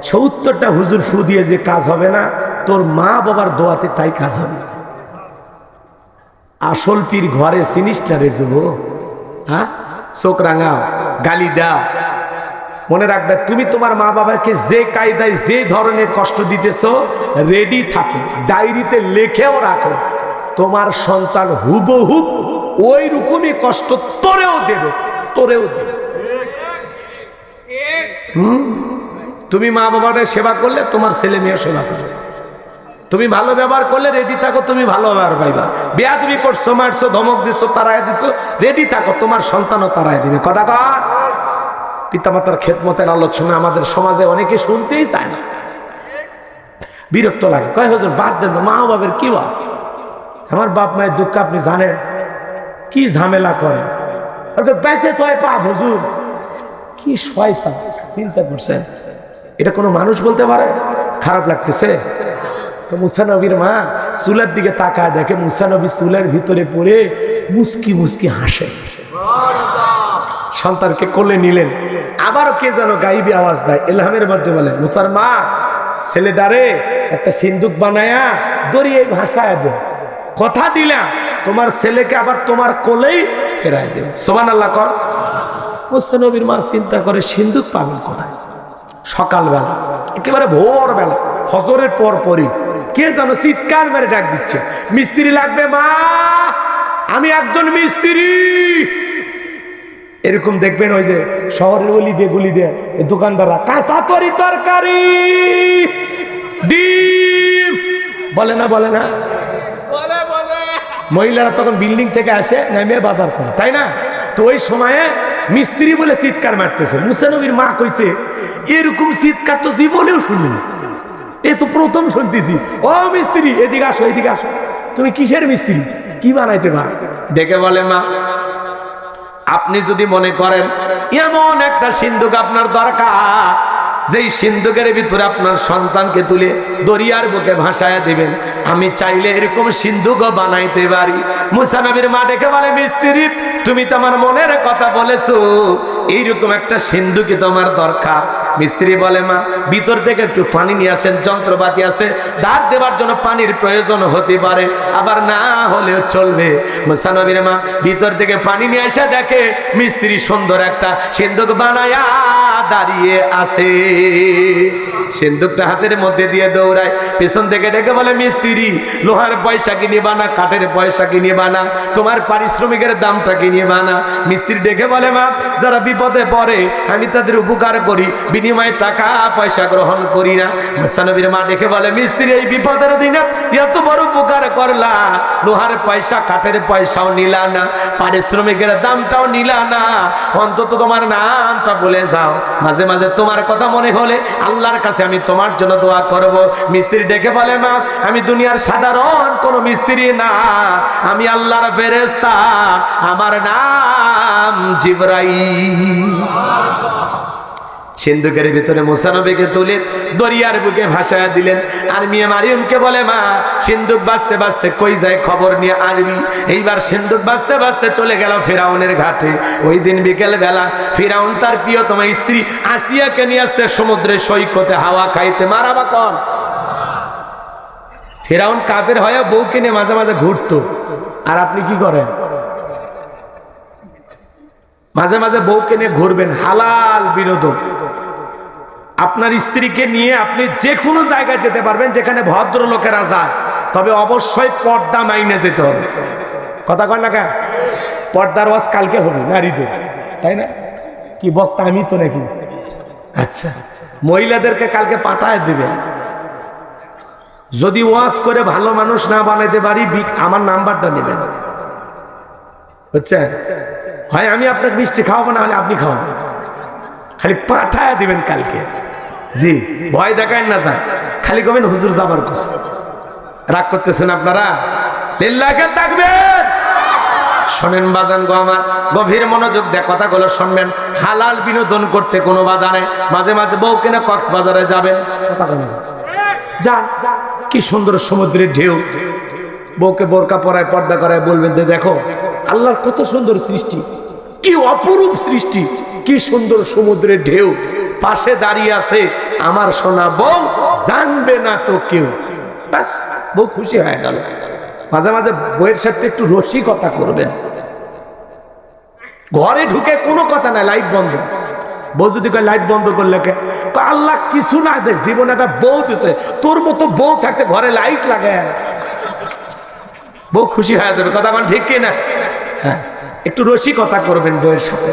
70টা হুজুর ফু দিয়ে যে কাজ হবে না, তোর মা বাবার দোয়াতে তাই কাজ হবে। আসল পীর ঘরে চিনিস না রে যুব, হ্যাঁ? চোখ রাঙাও, গালি দাও, মনে রাখবে তুমি তোমার মা বাবাকে যে কায়দায় যে ধরনের কষ্ট দিতেছো, রেডি থাকো, ডায়েরিতে লিখেও রাখো, তোমার সন্তান হুবহু ওই রকমই কষ্ট তোরেও দেবে, তোরেও দেবে। তুমি মা বাবার সেবা করলে তোমার ছেলে মেয়ে সেবা করবে, তুমি ভালো ব্যবহার করলে রেডি থাকো, তুমি ভালো ব্যবহার পাইবা। বেয়াদবি করছো, মারছো, ধমক দিচ্ছ, তারায় দিচ্ছো, রেডি থাকো, তোমার সন্তানও তারায় দিবে। কথা কর। পিতামাতার খেদমতের আলোচনা আমাদের সমাজে অনেকে শুনতেই চায় না, বিরক্ত লাগে, কয় হুজুর বাদ দেন, মা বাবার কি বাপ, আমার বাপ মায়ের দুঃখ আপনি জানেন, কি ঝামেলা করে, বেঁচে তো পাপ হুজুর, কি শয়তান। চিন্তা করছেন এটা কোনো মানুষ বলতে পারে? খারাপ লাগতেছে তো। মুসা নবীর মা চুলের দিকে তাকায়, দেখে মুসা নবী চুলের ভিতরে পড়ে মুস্কি মুস্কি হাসে। সন্তানকে কোলে নিলেন, আবারও কে যেন গাইবি আওয়াজ দেয়, এলহামের মধ্যে বলে, মুসার মা ছেলেটারে একটা সিন্দুক বানায়া দড়িয়ে ভাসায় দে, কথা দিলাম তোমার ছেলেকে আবার তোমার কোলেই ফেরায় দেব। সুবহানাল্লাহ কর। মুসা নবীর মা চিন্তা করে, সিন্দুক পাবেন কোথায়? সকালবেলা, একেবারে ভোরবেলা, ফজরের পর পরই কে যেন চিৎকার মেরে ডাক দিচ্ছে, মিস্ত্রি লাগবে মা, আমি একজন মিস্ত্রি। এরকম দেখবেন ওই যে শহরের গলি দিয়ে দোকানদাররা, কাঁচা তরি তরকারি, ডিম, বলে না বলে না, মহিলারা তখন বিল্ডিং থেকে আসে, নেমে বাজার করে, তাই না? তো ওই সময়ে মিস্ত্রি বলে চিৎকার মারতেছে। মুসা নবীর মা কইছে, এরকম চিৎকার তো জীবনেও শুনিনি, এ তো প্রথম শুনতেছি। ও মিস্ত্রি, এদিকে আসো, এদিকে আসো, তুমি কিসের মিস্ত্রি, কি বানাইতে পারো? ডেকে বলে, মা আপনি যদি মনে করেন এমন একটা সিন্দুক আপনার দরকার, যেই সিন্দুকের ভিতরে আপনার সন্তানকে তুলে দরিয়ার বুকে ভাসায় দিবেন, আমি চাইলে এরকম সিন্দুকও বানাইতে পারি। মুসা নবীর মা ডেকে বলে, মিস্ত্রি তুমি তো আমার মনের কথা বলেছো, এইরকম একটা সিন্দুকই তোমার দরকার, মিস্ত্রি বলে মা ভিতর থেকে একটু পানি নিয়ে আসেন, যন্ত্রপাতি আছে, ধার দেওয়ার জন্য পানির প্রয়োজন হতে পারে, আবার না হলেও চলবে। মুসা নবীর মা ভিতর থেকে পানি নিয়ে এসে দেখে মিস্ত্রি সুন্দর একটা সিন্দুক বানায়া দাঁড়িয়ে আছে। সিন্দুকটা হাতের মধ্যে দিয়ে দৌড়ায়, পেছন থেকে ডেকে বলে মিস্ত্রি লোহার পয়সা কিনে বানা, কাঠের পয়সা কিনে বানা, তোমার পারিশ্রমিকের দামটা কিনে বানা। মিস্ত্রি ডেকে বলে মা যারা বিপদে পড়ে আমি তাদের উপকার করি, বিনিময়ে টাকা পয়সা গ্রহণ করি না। মুসা নবীর মা ডেকে বলে মিস্ত্রি এই বিপদের দিনে এত বড় উপকার করলা, লোহার পয়সা কাঠের পয়সাও নিলা না, পারিশ্রমিকের দামটাও নিলা না, অন্তত তোমার নামটা বলে যাও, মাঝে মাঝে তোমার কথা মনে হলে আল্লাহর কাছে আমি তোমার জন্য দোয়া করব। মিস্ত্রি ডেকে বলে মা আমি দুনিয়ার সাধারণ কোন মিস্ত্রি না, আমি আল্লাহর ফেরেশতা, আমার নাম জিবরাইল। সিন্ধুকের ভিতরে মুসা নবীকে তুলে দরিয়ার বুকে ভাসায় দিলেন। আর মেয়ে মারিয়মকে বলে মা সিন্ধুক বাজতে বাজতে কই যায় খবর নিয়ে আসবি। এইবার সিন্ধুক বাজতে বাজতে চলে গেল ফিরাউনের ঘাটে। ওই দিন বিকেল বেলা ফিরাউন তার প্রিয়তমা স্ত্রী আসিয়াকে নিয়ে আসছে সমুদ্রের সৈকতে হাওয়া খাইতে। মারাবা কন ফিরাউন কাফের হয়ে বউকে নিয়ে মাঝে মাঝে ঘুরতো, আর আপনি কি করেন? মাঝে মাঝে বউকে নিয়ে ঘুরবেন, হালাল বিনোদন। আপনার স্ত্রীকে নিয়ে আপনি যে কোনো জায়গায় যেতে পারবেন যেখানে ভদ্র লোকেরা যায়, তবে অবশ্যই পর্দা মাইনে যেতে হবে। কথা কয় না কেন? পর্দার ওয়াজ কালকে হবে নারীদের, তাই না? কি বক্তা আমি তো নাকি? আচ্ছা, মহিলাদেরকে কালকে পাঠায় দিবেন। যদি ওয়াজ করে ভালো মানুষ না বানাইতে পারি আমার নাম্বারটা নেবেন, বুঝছেন? হয় আমি আপনাকে মিষ্টি খাওয়াবো, না হলে আপনি খাওয়াবেন, খালি পাঠায় দিবেন কালকে। জি, ভয় দেখায় না যায়, খালি কবেন হুজুর যাবার কথা। রাগ করতেছেন আপনারা? লিল্লাহকে তাকবীর। শোনেন বাজান গো আমার, গভীর মনোযোগ দিয়ে কথাগুলো শুনবেন। হালাল বিনোদন করতে কোনো বাধা নেই। মাঝে মাঝে বউকে না কক্সবাজারে যাবেন, কথা বলেন, যান, কি সুন্দর সমুদ্রের ঢেউ। বউকে বোরকা পরায় পর্দা করায় বলবেন যে দেখো আল্লাহর কত সুন্দর সৃষ্টি, কি অপরূপ সৃষ্টি, কি সুন্দর সমুদ্রের ঢেউ, পাশে দাঁড়িয়ে আছে আমার সোনা বউ, জানবে না তো কেউ। ব্যাস, বউ খুশি হয়ে গেল। মাঝে মাঝে বউয়ের সাথে একটু রসিকতা করবেন। ঘরে ঢুকে কোনো কথা নাই, লাইট বন্ধ। বউ যদি কয় লাইট বন্ধ করলে কে? আল্লাহ কিছু না দেখ, জীবনে একটা বউ দিছে, তোর মতো বউ থাকতে ঘরে লাইট লাগায়, বউ খুশি হয়ে যাবে। কথা বল ঠিক কিনা? হ্যাঁ, একটু রসিকতা করবেন বউয়ের সাথে।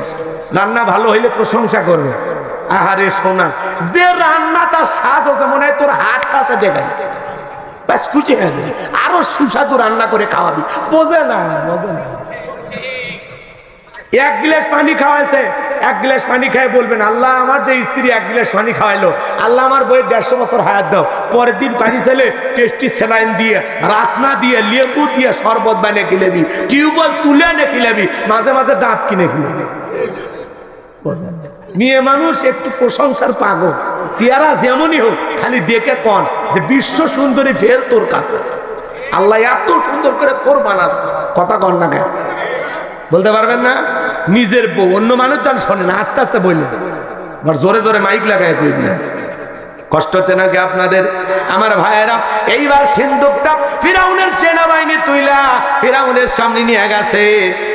রান্না ভালো হইলে প্রশংসা করবে। আহারে সোনা, যে রান্না তার স্বাদ হচ্ছে মনে হয় তোর হাত কাছে দেখাই, ব্যাস খুশি হয়ে যাবে। আরো সুস্বাদু রান্না করে খাওয়াবি। বোঝে না, বোঝে না। এক গ্লাস পানি খাওয়াইছে, এক গ্লাস পানি খাই বলবেন আল্লাহ আমার যে স্ত্রী এক গ্লাস পানি খাওয়াইলো, আল্লাহ আমার বইয়ের 150 বছর হায়াত দাও। পরের দিন পানি চাইলে টেস্টি স্যালাইন দিয়ে, রাসনা দিয়ে, লেবু দিয়ে শরবত বানিয়ে খিলেবি, টিউবওয়েল তুলে এনে খিলেবি, মাঝে মাঝে ডাব কিনে খিলেবি। মেয়ে মানুষ একটু প্রশংসার পাগল, চেহারা যেমনই হোক খালি দেখে কন যে বিশ্ব সুন্দরী ফেল তোর কাছে, আল্লাহ এত সুন্দর করে তোর বানাস। কথা কন না কেন? বলতে পারবেন না? নিজের বউ, অন্য মানুষ যান শোনে না, আস্তে আস্তে বললেন, জোরে জোরে মাইক লাগায় কই দিলেন। কষ্ট হচ্ছে নাকি আপনাদের? আমার ভাইয়েরা, এইবার সিন্ধুকটা ফিরাউনের সেনাবাহিনী তুইলা ফিরাউনের সামনে নিয়ে গেছে।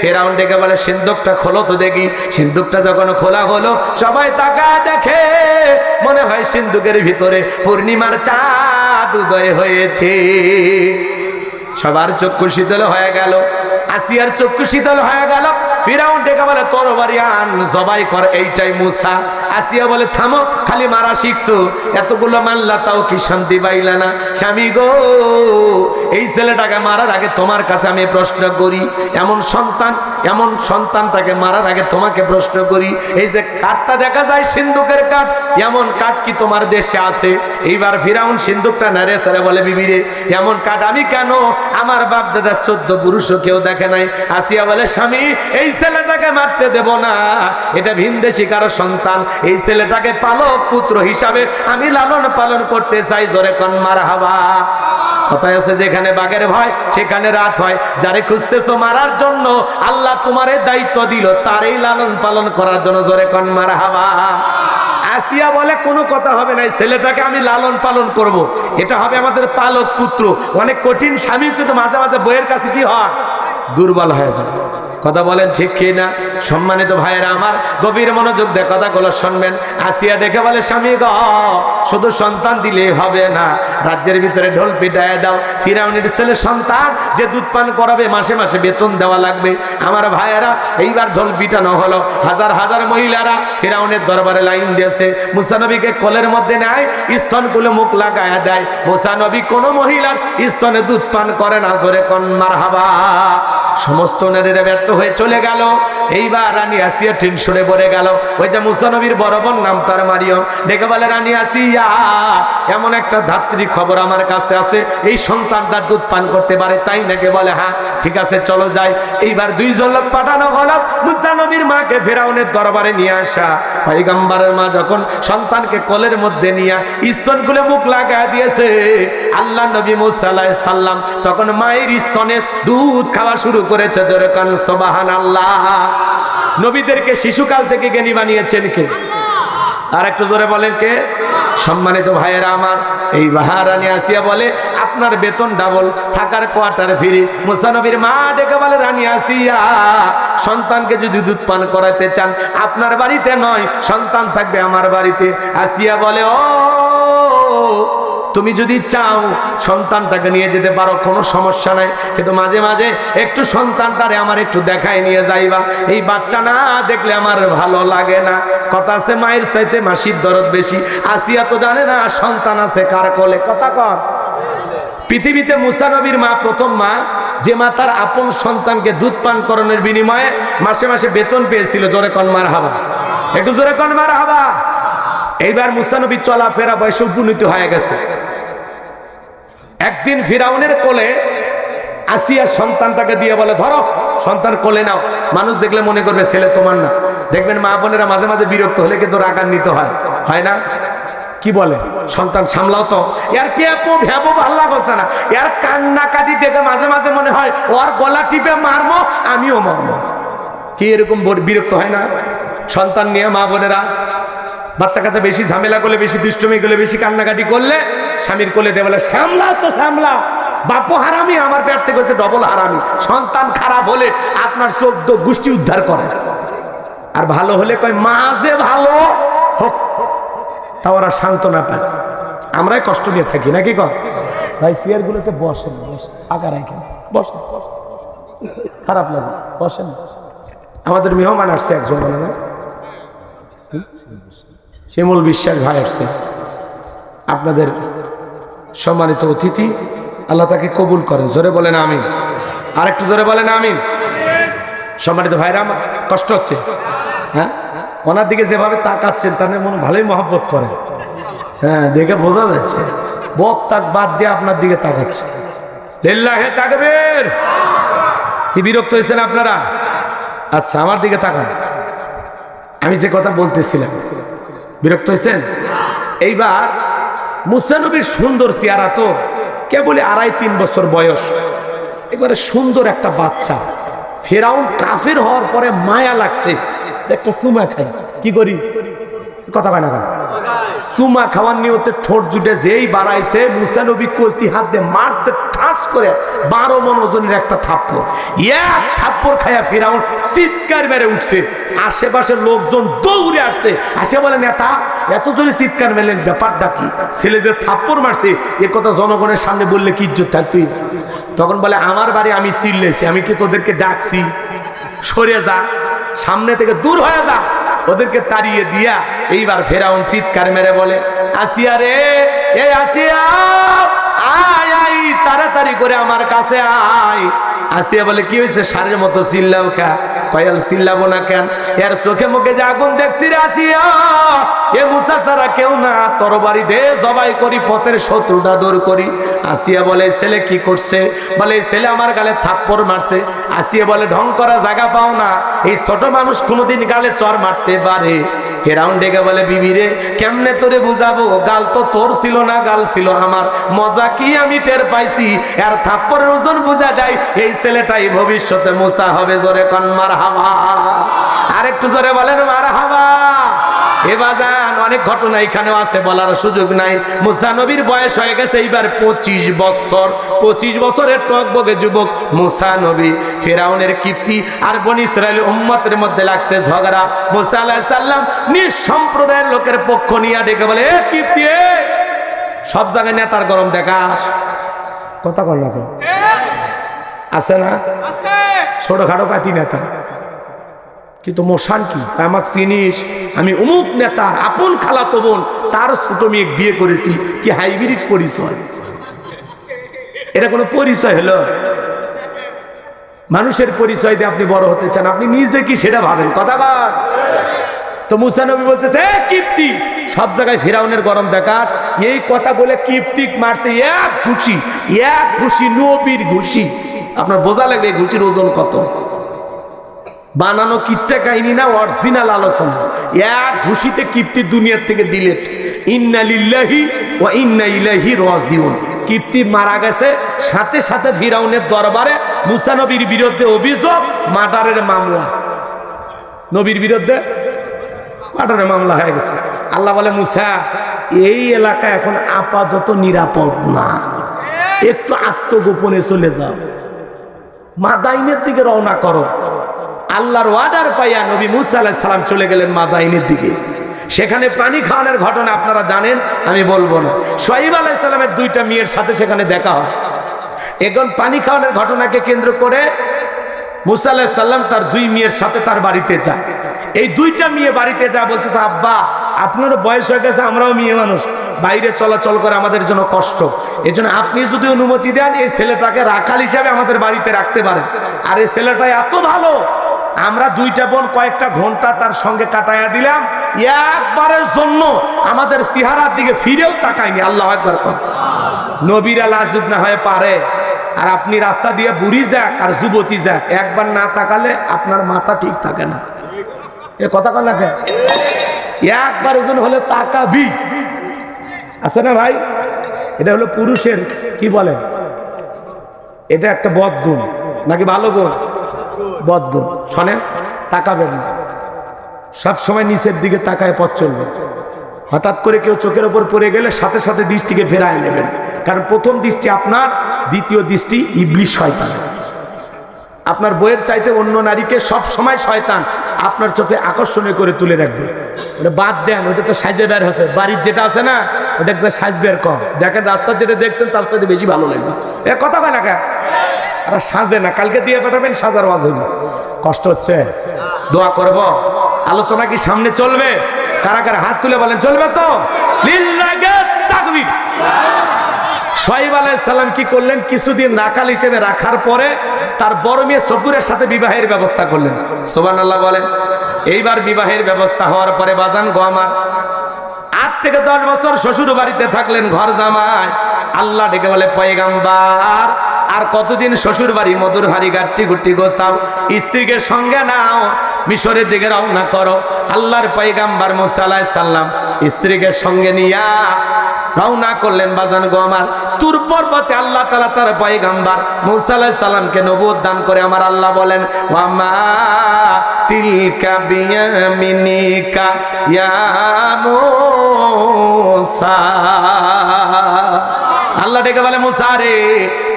ফিরাউন ডেকে বলে সিন্ধুকটা খোলো তো দেখি। সিন্ধুকটা যখন খোলা হলো সবাই তাকায় দেখে, মনে হয় সিন্ধুকের ভিতরে পূর্ণিমার চাঁদ উদয় হয়েছে। সবার চক্ষু শীতল হয়ে গেল, আসিয়ার চক্ষু শীতল হয়ে গেল। ফিরাউন ডেকে বলে তরবারি আন, জবাই কর। এইটাই মুসা। আসিয়া বলে থামো, খালি মারা শিখছো, এতগুলো মানলা তাও কি শান্তি পাইলা না? স্বামী গো, এই ছেলেটাকে মারার আগে তোমার কাছে আমি প্রশ্ন করি, এমন সন্তানটাকে মারার আগে তোমাকে প্রশ্ন করি, এই যে কাঠটা দেখা যায় সিন্ধুকের কাঠ, এমন কাঠ কি তোমার দেশে আছে? এইবার ফিরাউন সিন্ধুকটা নাড়ে সারে বলে বিবিরে, এমন কাঠ আমি কেন, আমার বাপ দাদা 14 পুরুষও কেউ দেখে নাই। আসিয়া বলে স্বামী, এই ছেলেটাকে মারতে দেব না, এটা ভিনদেশী কারো সন্তান, এই ছেলেটাকে পালক পুত্র হিসাবে আমি লালন পালন করতে চাই। জোরে কোন মারহাবা। কথায় আছে যেখানে বাঘের ভয় সেখানে রাত হয়। যারে খুঁজতেছো মারার জন্য আল্লাহ তোমারে দায়িত্ব দিল তারই লালন পালন করার জন্য। জোরে কোন মারহাবা। আসিয়া বলে কোনো কথা হবে না, এই ছেলেটাকে আমি লালন পালন করব, এটা হবে আমাদের পালক পুত্র। অনেক কঠিন স্বামী কিন্তু মাঝে মাঝে বইয়ের কাছে কি হয়, দুর্বল হয়ে যায়। কথা বলেন ঠিক কি না? সম্মানিত ভাইয়েরা আমার, গভীর মনোযোগ দিয়ে কথাগুলো শুনবেন। আসিয়া দেখে বলে, স্বামী গো, শুধু সন্তান দিলেই হবে না, রাজ্যের ভিতরে ঢোল পিটায় দাও। ফিরাউনের ছেলে সন্তান যে দুধ পান করাবে, মাসে মাসে বেতন দেওয়া লাগবে। আমার ভাইয়েরা, এইবার ঢোল পিটানো হলো। হাজার হাজার মহিলারা ফিরাউনের দরবারে লাইন দিয়েছে। মুসা নবীকে কোলের মধ্যে নেয়, স্তন খুলে মুখ লাগায়া দেয়। মুসা নবী কোনো মহিলার স্তনে দুধ পান করে না, জোরে কোন মারহাবা। সমস্ত নারীরা ব্যর্থ হয়ে চলে গেল। এইবার রানী আসিয়া টেনশনে পড়ে গেল। ওই যে মুসা নবীর বড় বোন, নাম তার মারিয়ম, ডেকে বলে, রানী আসিয়া, এমন একটা ধাত্রী খবর আমার কাছে আছে, এই সন্তানটা দুধ পান করতে পারে, তাই নাকি? বলে হ্যাঁ, ঠিক আছে চলো যাই। এইবার দুইজন লোক পাঠানো হলো মুসা নবীর মাকে ফিরাউনের দরবারে নিয়ে আসা। পয়গম্বরের মা যখন সন্তানকে কোলের মধ্যে নিয়ে স্তন খুলে মুখ লাগা দিয়েছে, আল্লাহ নবী মুসা আলাইহিস সালাম তখন মায়ের স্তনে দুধ খাওয়া শুরু করেছে। জোরে কান সুবহানাল্লাহ। নবীদেরকে শিশুকাল থেকে জ্ঞানী বানিয়েছেন কে? আর একটু জোরে বলেন কে? সম্মানিত ভাইয়েরা আমার, এই রানী আসিয়া বলে, আপনার বেতন ডাবল, থাকার কোয়ার্টার ফ্রি। মুসা নবীর মা দেখে বলে, রানী আসিয়া, সন্তানকে যদি দুধ পান করাতে চান, আপনার বাড়িতে নয়, সন্তান থাকবে আমার বাড়িতে। আসিয়া বলে, ও, তুমি যদি চাও সন্তানটাকে নিয়ে যেতে পারো, কোনো সমস্যা নাই, কিন্তু মাঝে মাঝে একটু সন্তানটারে আমার একটু দেখাই নিয়ে যাইবা। এই বাচ্চা না দেখলে আমার ভালো লাগে না। কথা আছে, মায়ের চাইতে মাসির দরদ বেশি। আসিয়া তো জানে না সন্তান আছে কার কোলে। কথা কর। পৃথিবীতে মুসা নবীর মা প্রথম মা, যে মা তার আপন সন্তানকে দুধ পান করানোর বিনিময়ে মাসে মাসে বেতন পেয়েছিল। জোরে কন মারহাবা, একটু জোরে কন মারহাবা। এইবার মুসা নবী চলাফেরা বয়সে উপনীত হয়ে গেছে। একদিন ফিরাউনের কোলে আসিয়া সন্তানটাকে দিয়ে বলে, ধরো, সন্তান কোলে নাও। মানুষ দেখলে মনে করবে ছেলে তোমার না। দেখবেন মা বোনেরা মাঝে মাঝে বিরক্ত হলে কিন্তু রাগান্বিত হয়, হয় না? কি বলে, সন্তান সামলাও তো, এর পেপো ভেবো ভাল লাগছে না, এর কান্নাকাটি দেখে মাঝে মাঝে মনে হয় ওর গলা টিপে মারবো, আমিও মারবো। কি এরকম বিরক্ত হয় না? সন্তান নিয়ে মা বোনেরা বাচ্চা কাচ্চা বেশি ঝামেলা করলে, বেশি দুষ্টুমি করলে, বেশি কান্নাকাটি করলে স্বামীর কোলে দিয়ে বলে, সামলাও তো সামলা, বাপও হারামি, আমার পেট থেকে হচ্ছে ডবল হারামি। সন্তান খারাপ হলে আপনার 14 গোষ্ঠী উদ্ধার করে, আর ভালো হলে কয় মা যে ভালো হোক, তা ওরা সান্ত্বনা পায়। আমরাই কষ্ট নিয়ে থাকি নাকি? কর ভাই, চেয়ার গুলোতে বসেন, বসেন, ফাঁকা রাখেন, বসেন, খারাপ লাগে, বসেন। আমাদের মেহমান আসছে একজন, না শিমুল বিশ্বাস ভাই আসছে, আপনাদের সম্মানিত অতিথি। আল্লাহ তাকে কবুল করেন। জোরে বলেন আমিন। আর একটু জোরে বলেন আমিন। সম্মানিত ভাইরা, আমার কষ্ট হচ্ছে, হ্যাঁ, ওনার দিকে যেভাবে তাকাচ্ছেন তার মনে ভালোই মহব্বত করেন, হ্যাঁ, দেখে বোঝা যাচ্ছে। বক্তাক বাদ দিয়ে আপনার দিকে তাকাচ্ছে। লিল্লাহে তাকবীর। কি বিরক্ত হয়েছেন আপনারা? আচ্ছা, আমার দিকে তাকান। আমি যে কথা বলতেছিলাম, বিরক্ত হয়েছেন? এইবার মুসা নবীর সুন্দর চেহারা, তো কেবলই 2.5-3 বছর বয়স, এবারে সুন্দর একটা বাচ্চা। ফেরাউন কাফের হওয়ার পরে মায়া লাগছে যে একটা চুমা খাই। কি করি? কথা কয় না কেন? চুমা খাওয়ার নিয়তে ঠোঁট জুটে যেই বাড়াইছে, মুসা নবী কচি হাত দিয়ে মারছে ঠাস করে 12 মণ ওজনের একটা থাপ্পড়। এক থাপ্পড় খাইয়া ফিরাউন চিৎকার মেরে উঠছে। আশেপাশের লোকজন দৌড়ে আসছে, আসে বলে, নেতা এত জোরে চিৎকার মেলেন, ব্যাপারটা কি? ছেলে যে থাপ্পড় মারছে এ কথা জনগণের সামনে বললে কি ইজ্জত থাকবে? তখন বলে, আমার বাড়ি আমি চিল্লেছি, আমি কি তোদেরকে ডাকছি? সরে যা, সামনে থেকে দূর হয়ে যা। ওদেরকে তাড়িয়ে দিয়া এইবার ফেরাউন চিৎকার মেরে বলে, আসিয়া রে, এ আসিয়া, আয় আয়, তাড়াতাড়ি করে আমার কাছে আয়। আসিয়া বলে, কি হয়েছে? সারের মতো চিল্লাও কা? কয়াল চিল্লাবো না কেন? এর চোখে মুখে যে আগুন দেখছি রে আসিয়া, এ মুসা ছাড়া কেউ না, তরবারি দে, জবাই করি, পথের শত্রুটা দূর করি। আসিয়া বলে, ছেলে কি করছে? বলে, ছেলে আমার গালে থাপ্পড় মারছে। আসিয়া বলে, ঢং করা জায়গা পাও না, এই ছোট মানুষ কোনোদিন গালে চর মারতে পারে? ফেরাউন ডেকে বলে, বিবি রে, কেমনে তোরে বুঝাবো? গাল তো তোর ছিল না, গাল ছিল আমার। মজা কি আমি টের পাইছি, আর থাপ্পড়ের ওজন বুঝা যায় এই ছেলেটাই ভবিষ্যতে মুসা হবে। জোরে কন মারহাবা। আর একটু জোরে বলেন মারহাবা। এ বাজান অনেক ঘটনা এখানেও আছে, বলার সুযোগ নাই। মুসা নবীর বয়স হয়ে গেছে এইবার 25 বছর। 25 বছরের টকবগে যুবক মুসা নবী। ফিরাউনের কিপ্তি আর বনি ইসরায়েলের উম্মতের মধ্যে লাগছে ঝগড়া। মুসা আলাইহিস সালাম নিজ সম্প্রদায়ের লোকের পক্ষ নিয়ে ডেকে বলে, এ কিপ্তি, সব জায়গায় নেতার গরম দেখাস, কথা কল না আছে না? ছোটখাটো পাতি নেতা, কিন্তু মোশান কি? আমাকে চিনিস? আমি অমুক নেতার আপন খালাতো বোন, তার ছোট মেয়ে বিয়ে করেছি। কি হাইব্রিড পরিচয়! এটা কোনো পরিচয় হলো? মানুষের পরিচয় দিয়ে আপনি বড় হতে চান, আপনি নিজে কি সেটা ভাবেন? কথা বল। তো মুসা নবী বলতেছে, এ কিপ্তি, সব জায়গায় ফিরাউনের গরম দেখাস। এই কথা বলে কিপ্তিক মারছে এক ঘুষি, এক ঘুষি, নবীর ঘুষি। আপনার বোঝা লাগবে এই ঘুষির ওজন কত। বানানো কিচ্ছা কাহিনী না, অরিজিনাল আলোচনা। এক ঘুষিতে কিপ্তি দুনিয়ার থেকে ডিলেট। ইন্না লিল্লাহি ওয়া ইন্না ইলাইহি রাজিউন। কিপ্তি মারা গেছে, সাথে সাথে ফিরাউনের দরবারে মুসা নবীর বিরুদ্ধে অভিযোগ, মার্ডারের মামলা। নবীর বিরুদ্ধে মার্ডারের মামলা হয়ে গেছে। আল্লাহ বলে, মুসা, এই এলাকা এখন আপাতত নিরাপদ না, একটু আত্মগোপনে চলে যাও, মাদাইনের দিকে রওনা করো। আল্লাহর ওয়ার্ডার পাইয়া নবী মুসা আলাইহিস সালাম চলে গেলেন মাদাইনের দিকে। সেখানে পানি খাওয়ানোর ঘটনা আপনারা জানেন, আমি বলবো না। শুআয়ব আলাইহিস সালামের দুইটা মেয়ের সাথে সেখানে দেখা হয়। এখন পানি খাওয়ানোর ঘটনাকে কেন্দ্র করে মুসা আলাইহিস সালাম তার দুই মেয়ের সাথে তার বাড়িতে যায়। এই দুইটা মেয়ে বাড়িতে যা বলতেছে, আব্বা, আপনারও বয়স হয়ে গেছে, আমরাও মেয়ে মানুষ, বাইরে চলাচল করে আমাদের জন্য কষ্ট। এই জন্য আপনি যদি অনুমতি দেন, এই ছেলেটাকে রাখাল হিসাবে আমাদের বাড়িতে রাখতে পারেন। আর এই ছেলেটা এত ভালো, আমরা দুইটা বোন কয়েকটা ঘন্টা তার সঙ্গে কাটাইয়া দিলাম, একবারের জন্য আমাদের চেহারার দিকে ফিরেও তাকায়নি। আল্লাহু আকবার। নবীরা লাজুক না হয়ে পারে। আর আপনি রাস্তা দিয়ে বুড়ি যাক আর যুবতী যাক, একবার না তাকালে আপনার মাথা ঠিক থাকে না। এ কথা কন না কেন? একবারের জন্য হলে তাকাবি, আছে না ভাই? এটা হলো পুরুষের কি বলেন, এটা একটা বদগুণ নাকি ভালো গুণ? বদগুণ। শোনেন, তাকাবেন না, সব সময় নিচের দিকে তাকায় পথ চলবেন। হঠাৎ করে কেউ চোখের ওপর পড়ে গেলে সাথে সাথে দৃষ্টিকে ফেরায় নেবেন, কারণ প্রথম দৃষ্টি আপনার, দ্বিতীয় দৃষ্টি ইবলিশ শয়তান। আপনার বইয়ের চাইতে অন্য নারীকে সব সময় শয়তান আপনার চোখে আকর্ষণীয় করে তুলে রাখবে। ওটা বাদ দেন, ওটা তো সাইজে বের হচ্ছে। বাড়ির যেটা আছে না, ওটা একটা সাইজ বের কম। দেখেন রাস্তার যেটা দেখছেন তার সাথে বেশি ভালো লাগবে। এ কথা কয় না কেন? আর সাজে না, কালকে দিয়ে পাঠাবেন, সাজার ওয়াজ হইল। কষ্ট হচ্ছে, দোয়া করব। আলোচনা কি সামনে চলবে? কারা কারা হাত তুলে বলেন চলবে তো? লিল্লাহি তাকবীর। শুআয়ব আলাইহিস সালাম কি করলেন? কিছুদিন রাখাল হিসেবে রাখার পরে তার বড় মেয়ে সফুরের সাথে বিবাহের ব্যবস্থা করলেন। সুবহানাল্লাহ বলেন। এইবার বিবাহের ব্যবস্থা হওয়ার পরে বাজান গো আমার, 8 থেকে 10 বছর শ্বশুর বাড়িতে থাকলেন ঘর জামাই। আল্লাহ ডেকে বলে, পয়গাম্বার, আর কতদিন শ্বশুর বাড়ি মধুর হাড়ি গাট্টি গুটি গোছাও, স্ত্রীকে সঙ্গে নাও, মিশরের দিকে রওনা করো। আল্লাহর পয়গাম্বার মুসা আলাইহিস সালাম স্ত্রীকে সঙ্গে নিয়া রওনা করলেন বাজান গো আমার। তুর পর্বতে আল্লাহ তাআলা তার পয়গাম্বার মুসা আলাইহিস সালামকে নবুয়ত দান করে আমার আল্লাহ বলেন, ওয়া মা তিলকা বিয়ামিনিকা ইয়া মুসা। আল্লাহ ডেকে বলে, মুসা রে,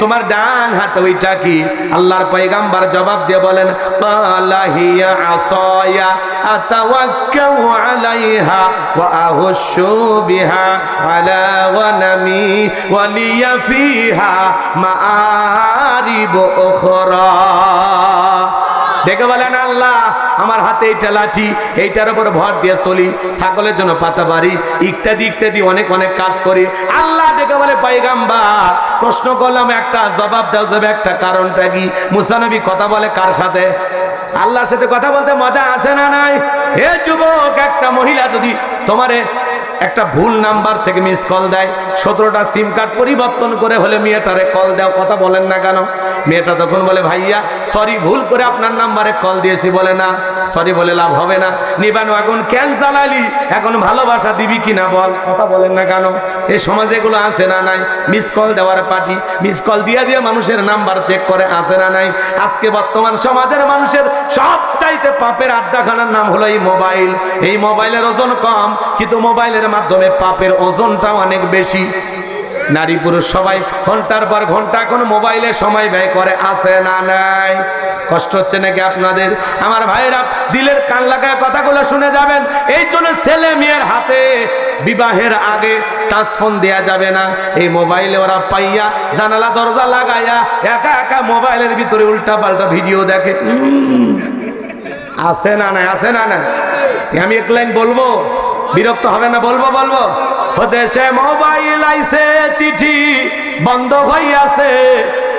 তোমার ডান হাতে ওইটা কি? আল্লাহর পয়গাম্বার জবাব দিয়ে বলেন, ক্বালা হিয়া আসায়া আতাওয়াক্কাউ আলাইহা ওয়া আহুশু বিহা আলা গনামি ওয়া লিয়া ফিহা মাআরিব উখরা। দেখে বলেন, আল্লাহ, আমার হাতে এইটা লাঠি, এইটার উপর ভর দিয়ে চলি, ছাগলের জন্য পাতা বাড়ি, ইত্যাদি ইত্যাদি অনেক অনেক কাজ করি। আল্লাহ দেখে বলে, পয়গাম্বার, প্রশ্ন করলাম একটা, জবাব দেওয়া যাবে একটা, কারণটা কি? মুসা নবী কথা বলে কার সাথে? আল্লাহর সাথে কথা বলতে মজা আছে না নাই? হে যুবক, একটা মহিলা যদি তোমারে একটা ভুল নাম্বার থেকে মিস কল দেয়, 17টা সিম কার্ড পরিবর্তন করে হলে মেয়েটারে কল দাও, কথা বলেন না কেন? মেয়েটা তখন বলে ভাইয়া সরি, ভুল করে আপনার নাম্বারে কল দিয়েছি। বলে না, সরি বলে লাভ হবে না, নিবানো এখন কেন জ্বালালি, এখন ভালোবাসা দিবি কিনা বল, কথা বলেন না কেন? এই সমাজে এগুলো আছে না নাই? মিস কল দেওয়ার পার্টি, মিস কল দিয়ে দিয়ে মানুষের নাম্বার চেক করে, আছে না নাই? আজকে বর্তমান সমাজের মানুষের সবচাইতে পাপের আড্ডাখানার নাম হলো এই মোবাইল। এই মোবাইলের ওজন কম, কিন্তু মোবাইলের মাধ্যমে পাপের ওজনটাও অনেক বেশি। নারী পুরুষ সবাই ঘন্টার পর ঘন্টা এখন মোবাইলে সময় ব্যয় করে, আছে না নাই? কষ্ট হচ্ছে নাকি আপনাদের? আমার ভাইরা দিলের কান লাগায় কথাগুলো শুনে যাবেন। এই জন্য ছেলে মেয়ের হাতে বিবাহের আগে টাচ ফোন দেয়া যাবে না। এই মোবাইলে ওরা পাইয়া জানালা দরজা লাগাইয়া একা একা মোবাইলের ভিতরে উল্টা পাল্টা ভিডিও দেখে। আছে না নাই? আছে না নাই? আমি এক লাইন বলবো, বিরক্ত হবে না? বলবো বলবো। দেশে মোবাইল আইছে, চিঠি বন্ধ হইয়াছে,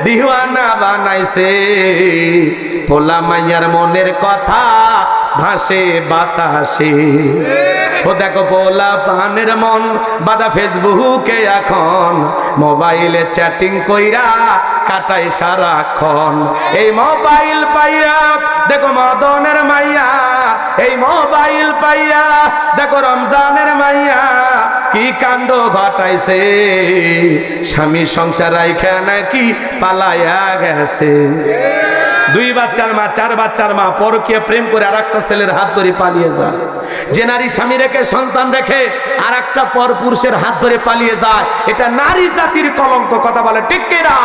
দিওয়ানা বানাইছে, পোলা মাইয়ার মনের কথা ভাসে বাতাসে। ও দেখো পোলা পানের মন বাদা ফেসবুকে এখন, মোবাইলে চ্যাটিং কইরা কাটাই সারাক্ষণ। এই মোবাইল পাইয়া দেখো মদনের মাইয়া, এই মোবাইল পাইয়া দেখো রমজানের মাইয়া কি কাণ্ড ঘটাইছে, স্বামী সংসার রাইখা নাকি পালাইয়া গেছে। 2 বাচ্চার মা, 4 বাচ্চার মা পরকীয়া প্রেম করে আরেকটা ছেলের হাত ধরে পালিয়ে যায়। যে নারী স্বামী রেখে সন্তান রেখে আরেকটা পর পুরুষের হাত ধরে পালিয়ে যায়, এটা নারী জাতির কলঙ্ক, কথা বলে ঠিক কিনা?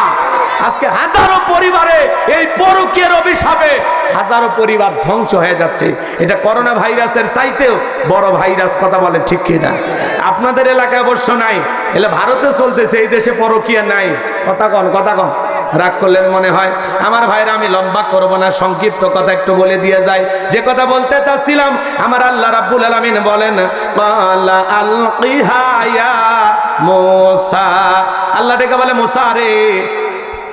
আজকে হাজারো পরিবারে এই পরকীয়ার অভিশাপে হাজারো পরিবার ধ্বংস হয়ে যাচ্ছে। এটা করোনা ভাইরাসের চাইতেও বড় ভাইরাস, কথা বলে ঠিক কিনা? আপনাদের এলাকায় অবশ্য নাই, এলে ভারতে চলতেছে, এই দেশে পরকীয়া নাই। কথা কন, কথা কন। রাগ করলেন মনে হয়? আমার ভাইরা আমি লম্বা করব না, সংক্ষিপ্ত কথা একটু বলে দিয়ে যায়। যে কথা বলতে চাচ্ছিলাম, আমার আল্লাহ রাব্বুল আলামিন বলেন ক্বালা আলকিহা ইয়া মূসা, আল্লাহ ডেকে বলে মুসা রে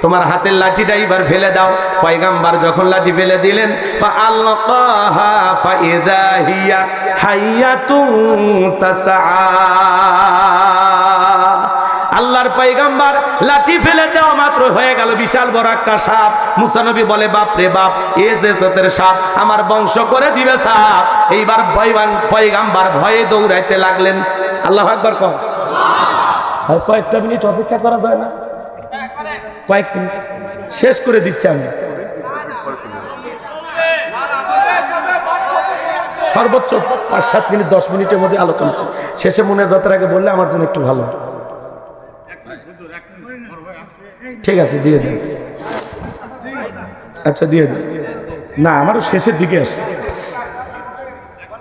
তোমার হাতের লাঠিটা এবার ফেলে দাও। পয়গাম্বার যখন লাঠি ফেলে দিলেন, ফাআলকাহা ফাইযা হিয়া হাইয়াতুন তাসআ, আল্লাহর পয়গাম্বার লাঠি ফেলে দেওয়া মাত্র হয়ে গেল বিশাল বড় একটা সাপ। মুসা নবী বলে বাপ রে বাপ, এ যে জাতের সাপ, আমার বংশ করে দিবে সাপ। এইবার পয়গাম্বার ভয়ে দৌড়াইতে লাগলেন। আল্লাহু আকবার কর। আর কয়েকটা মিনিট অপেক্ষা করা যায় না? কয়েক মিনিট শেষ করে দিচ্ছি আমি, সর্বোচ্চ 5-7 মিনিট 10 মিনিটের মধ্যে আলোচনা শেষে মোনাজাতের আগে বললে আমার জন্য একটু ভালো। ঠিক আছে, দিয়ে দিন। আচ্ছা দিয়ে দিন। না, আমারও শেষের দিকে আসছে,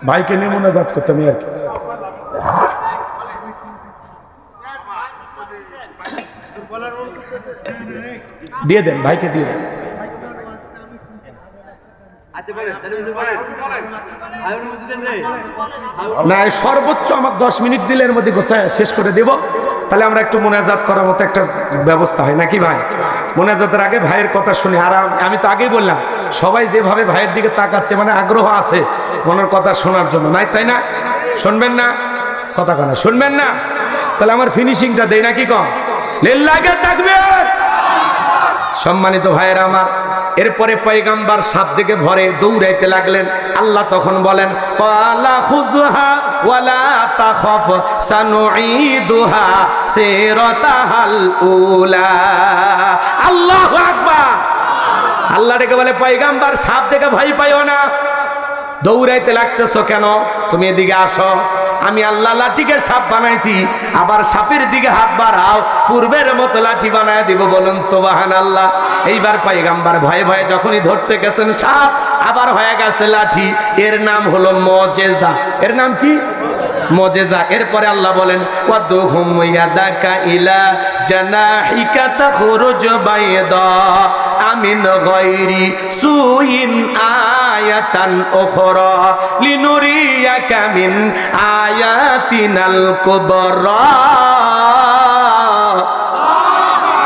ভাইকে নিয়ে মোনাজাত করতাম আর কি। দিয়ে দেন, ভাইকে দিয়ে দেন। না, সর্বোচ্চ আমার 10 মিনিট দিলে এর মধ্যে গোছায় শেষ করে দেব। তাহলে আমরা একটু মোনাজাত করার মতো একটা ব্যবস্থা হয় নাকি ভাই? মোনাজাতের আগে ভাইয়ের কথা শুনি। আর আমি তো আগেই বললাম, সবাই যেভাবে ভাইয়ের দিকে তাকাচ্ছে, মানে আগ্রহ আছে মনের কথা শোনার জন্য, নাই তাই না? শুনবেন না? কথা কানা শুনবেন না? তাহলে আমার ফিনিশিংটা দেই নাকি কম? লিল্লাহি তাকবীর। সম্মানিত ভাইয়েরা আমার, এরপরে পয়গাম্বার সাপ দিকে ভরে দৌড়াইতে লাগলেন। আল্লাহ তখন বলেন ক্বালা খুযহা ওয়ালা তাখাফ সানুঈদুহা সিরাতাহাল উলা। আল্লাহু আকবার। আল্লাহ ডেকে বলে পয়গাম্বার সাপ দেখে ভয় পাইও না, দৌড়াইতে লাগতেছো কেন? তুমি এদিকে আসো, আমি আল্লাহ লাঠিকে সাপ বানাইছি, আবার সাপের দিকে হাত বাড়াও, পূর্বের মতো লাঠি বানায় দিব। বলুন সুবহানাল্লাহ। এইবার পয়গাম্বার ভয়ে ভয়ে যখনই ধরতে গেছেন সাপ, আবার হয়ে গেছে লাঠি। এর নাম হলো মুজিজা। এর নাম কি? মুজিজা। এরপরে আল্লাহ বলেন ওয়াদুহুম ইয়াদাকা ইলা জানাহিকা তাখরুজ বাইদা আমিন গায়রি সুইন আয়াতান উখরা লিনুরিয়াকা মিন আয়াতিনাল কুবরা।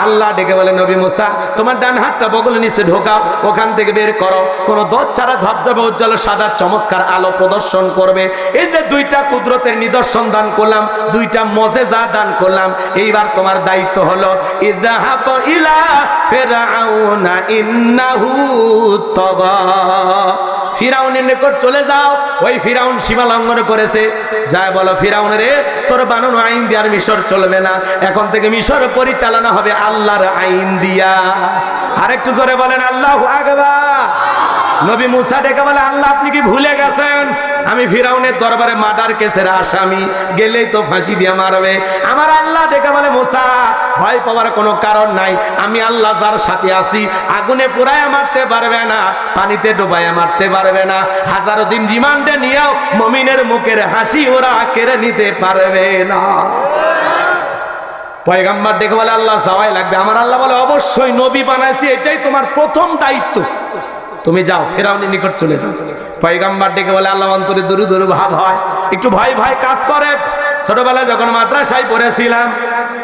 আল্লাহ ডেকে বলে নবী মুসা তোমার ডান হাতটা বগলের নিচে ঢোকাও, ওখান থেকে বের করো কোনো দোষ ছাড়া ধবধবে উজ্জ্বল সাদা চমৎকার আলো প্রদর্শন করবে। এই যে দুইটা কুদরতের নিদর্শন দান করলাম, দুইটা মজেজা দান করলাম, এইবার তোমার দায়িত্ব হলো ইযহাব ইলা ফিরআউনা ইন্নাহু তাগা, ফিরাউনের নিকট চলে যাও। ওই ফিরাউন সীমা লঙ্ঘন করেছে, যায় বলো ফিরাউন রে তোর বানানো আইন দিয়ে আর মিশর চলবে না, এখন থেকে মিশর পরিচালনা হবে আল্লাহর আইন দিয়া। আরেকটু জোরে বলেন আল্লাহু আকবার। নবী মুসা ডেকে বলে আল্লাহ আপনি কি ভুলে গেছেন আমি ফিরাউনের দরবারে মার্ডার কেসের আসামি, গেলেই তো ফাঁসি দিয়ে মারবে। আমার আল্লাহ ডেকে বলে মুসা ভয় পাওয়ার কোনো কারণ নাই, আমি আল্লাহ যার সাথে আছি, আগুনে পোড়ায় মারতে পারবে না, পানিতে ডুবায় মারতে পারবে না, হাজারো দিন রিমান্ডে নিয়েও মুমিনের মুখের হাসি ওরা কেড়ে নিতে পারবে না। পয়গম্বর ডেকে বলে আল্লাহ যাওয়াই লাগবে। আমার আল্লাহ বলে অবশ্যই, নবী বানাইছি, এটাই তোমার প্রথম দায়িত্ব, তুমি যাও ফিরাউনের নিকট চলে যাও। পয়গম্বর ডেকে বলে আল্লাহ অন্তরে দুরু দুরু ভাব হয়, একটু ভয় ভয় কাজ করে। ছোটবেলায় যখন মাদ্রাসায় পড়েছিলাম,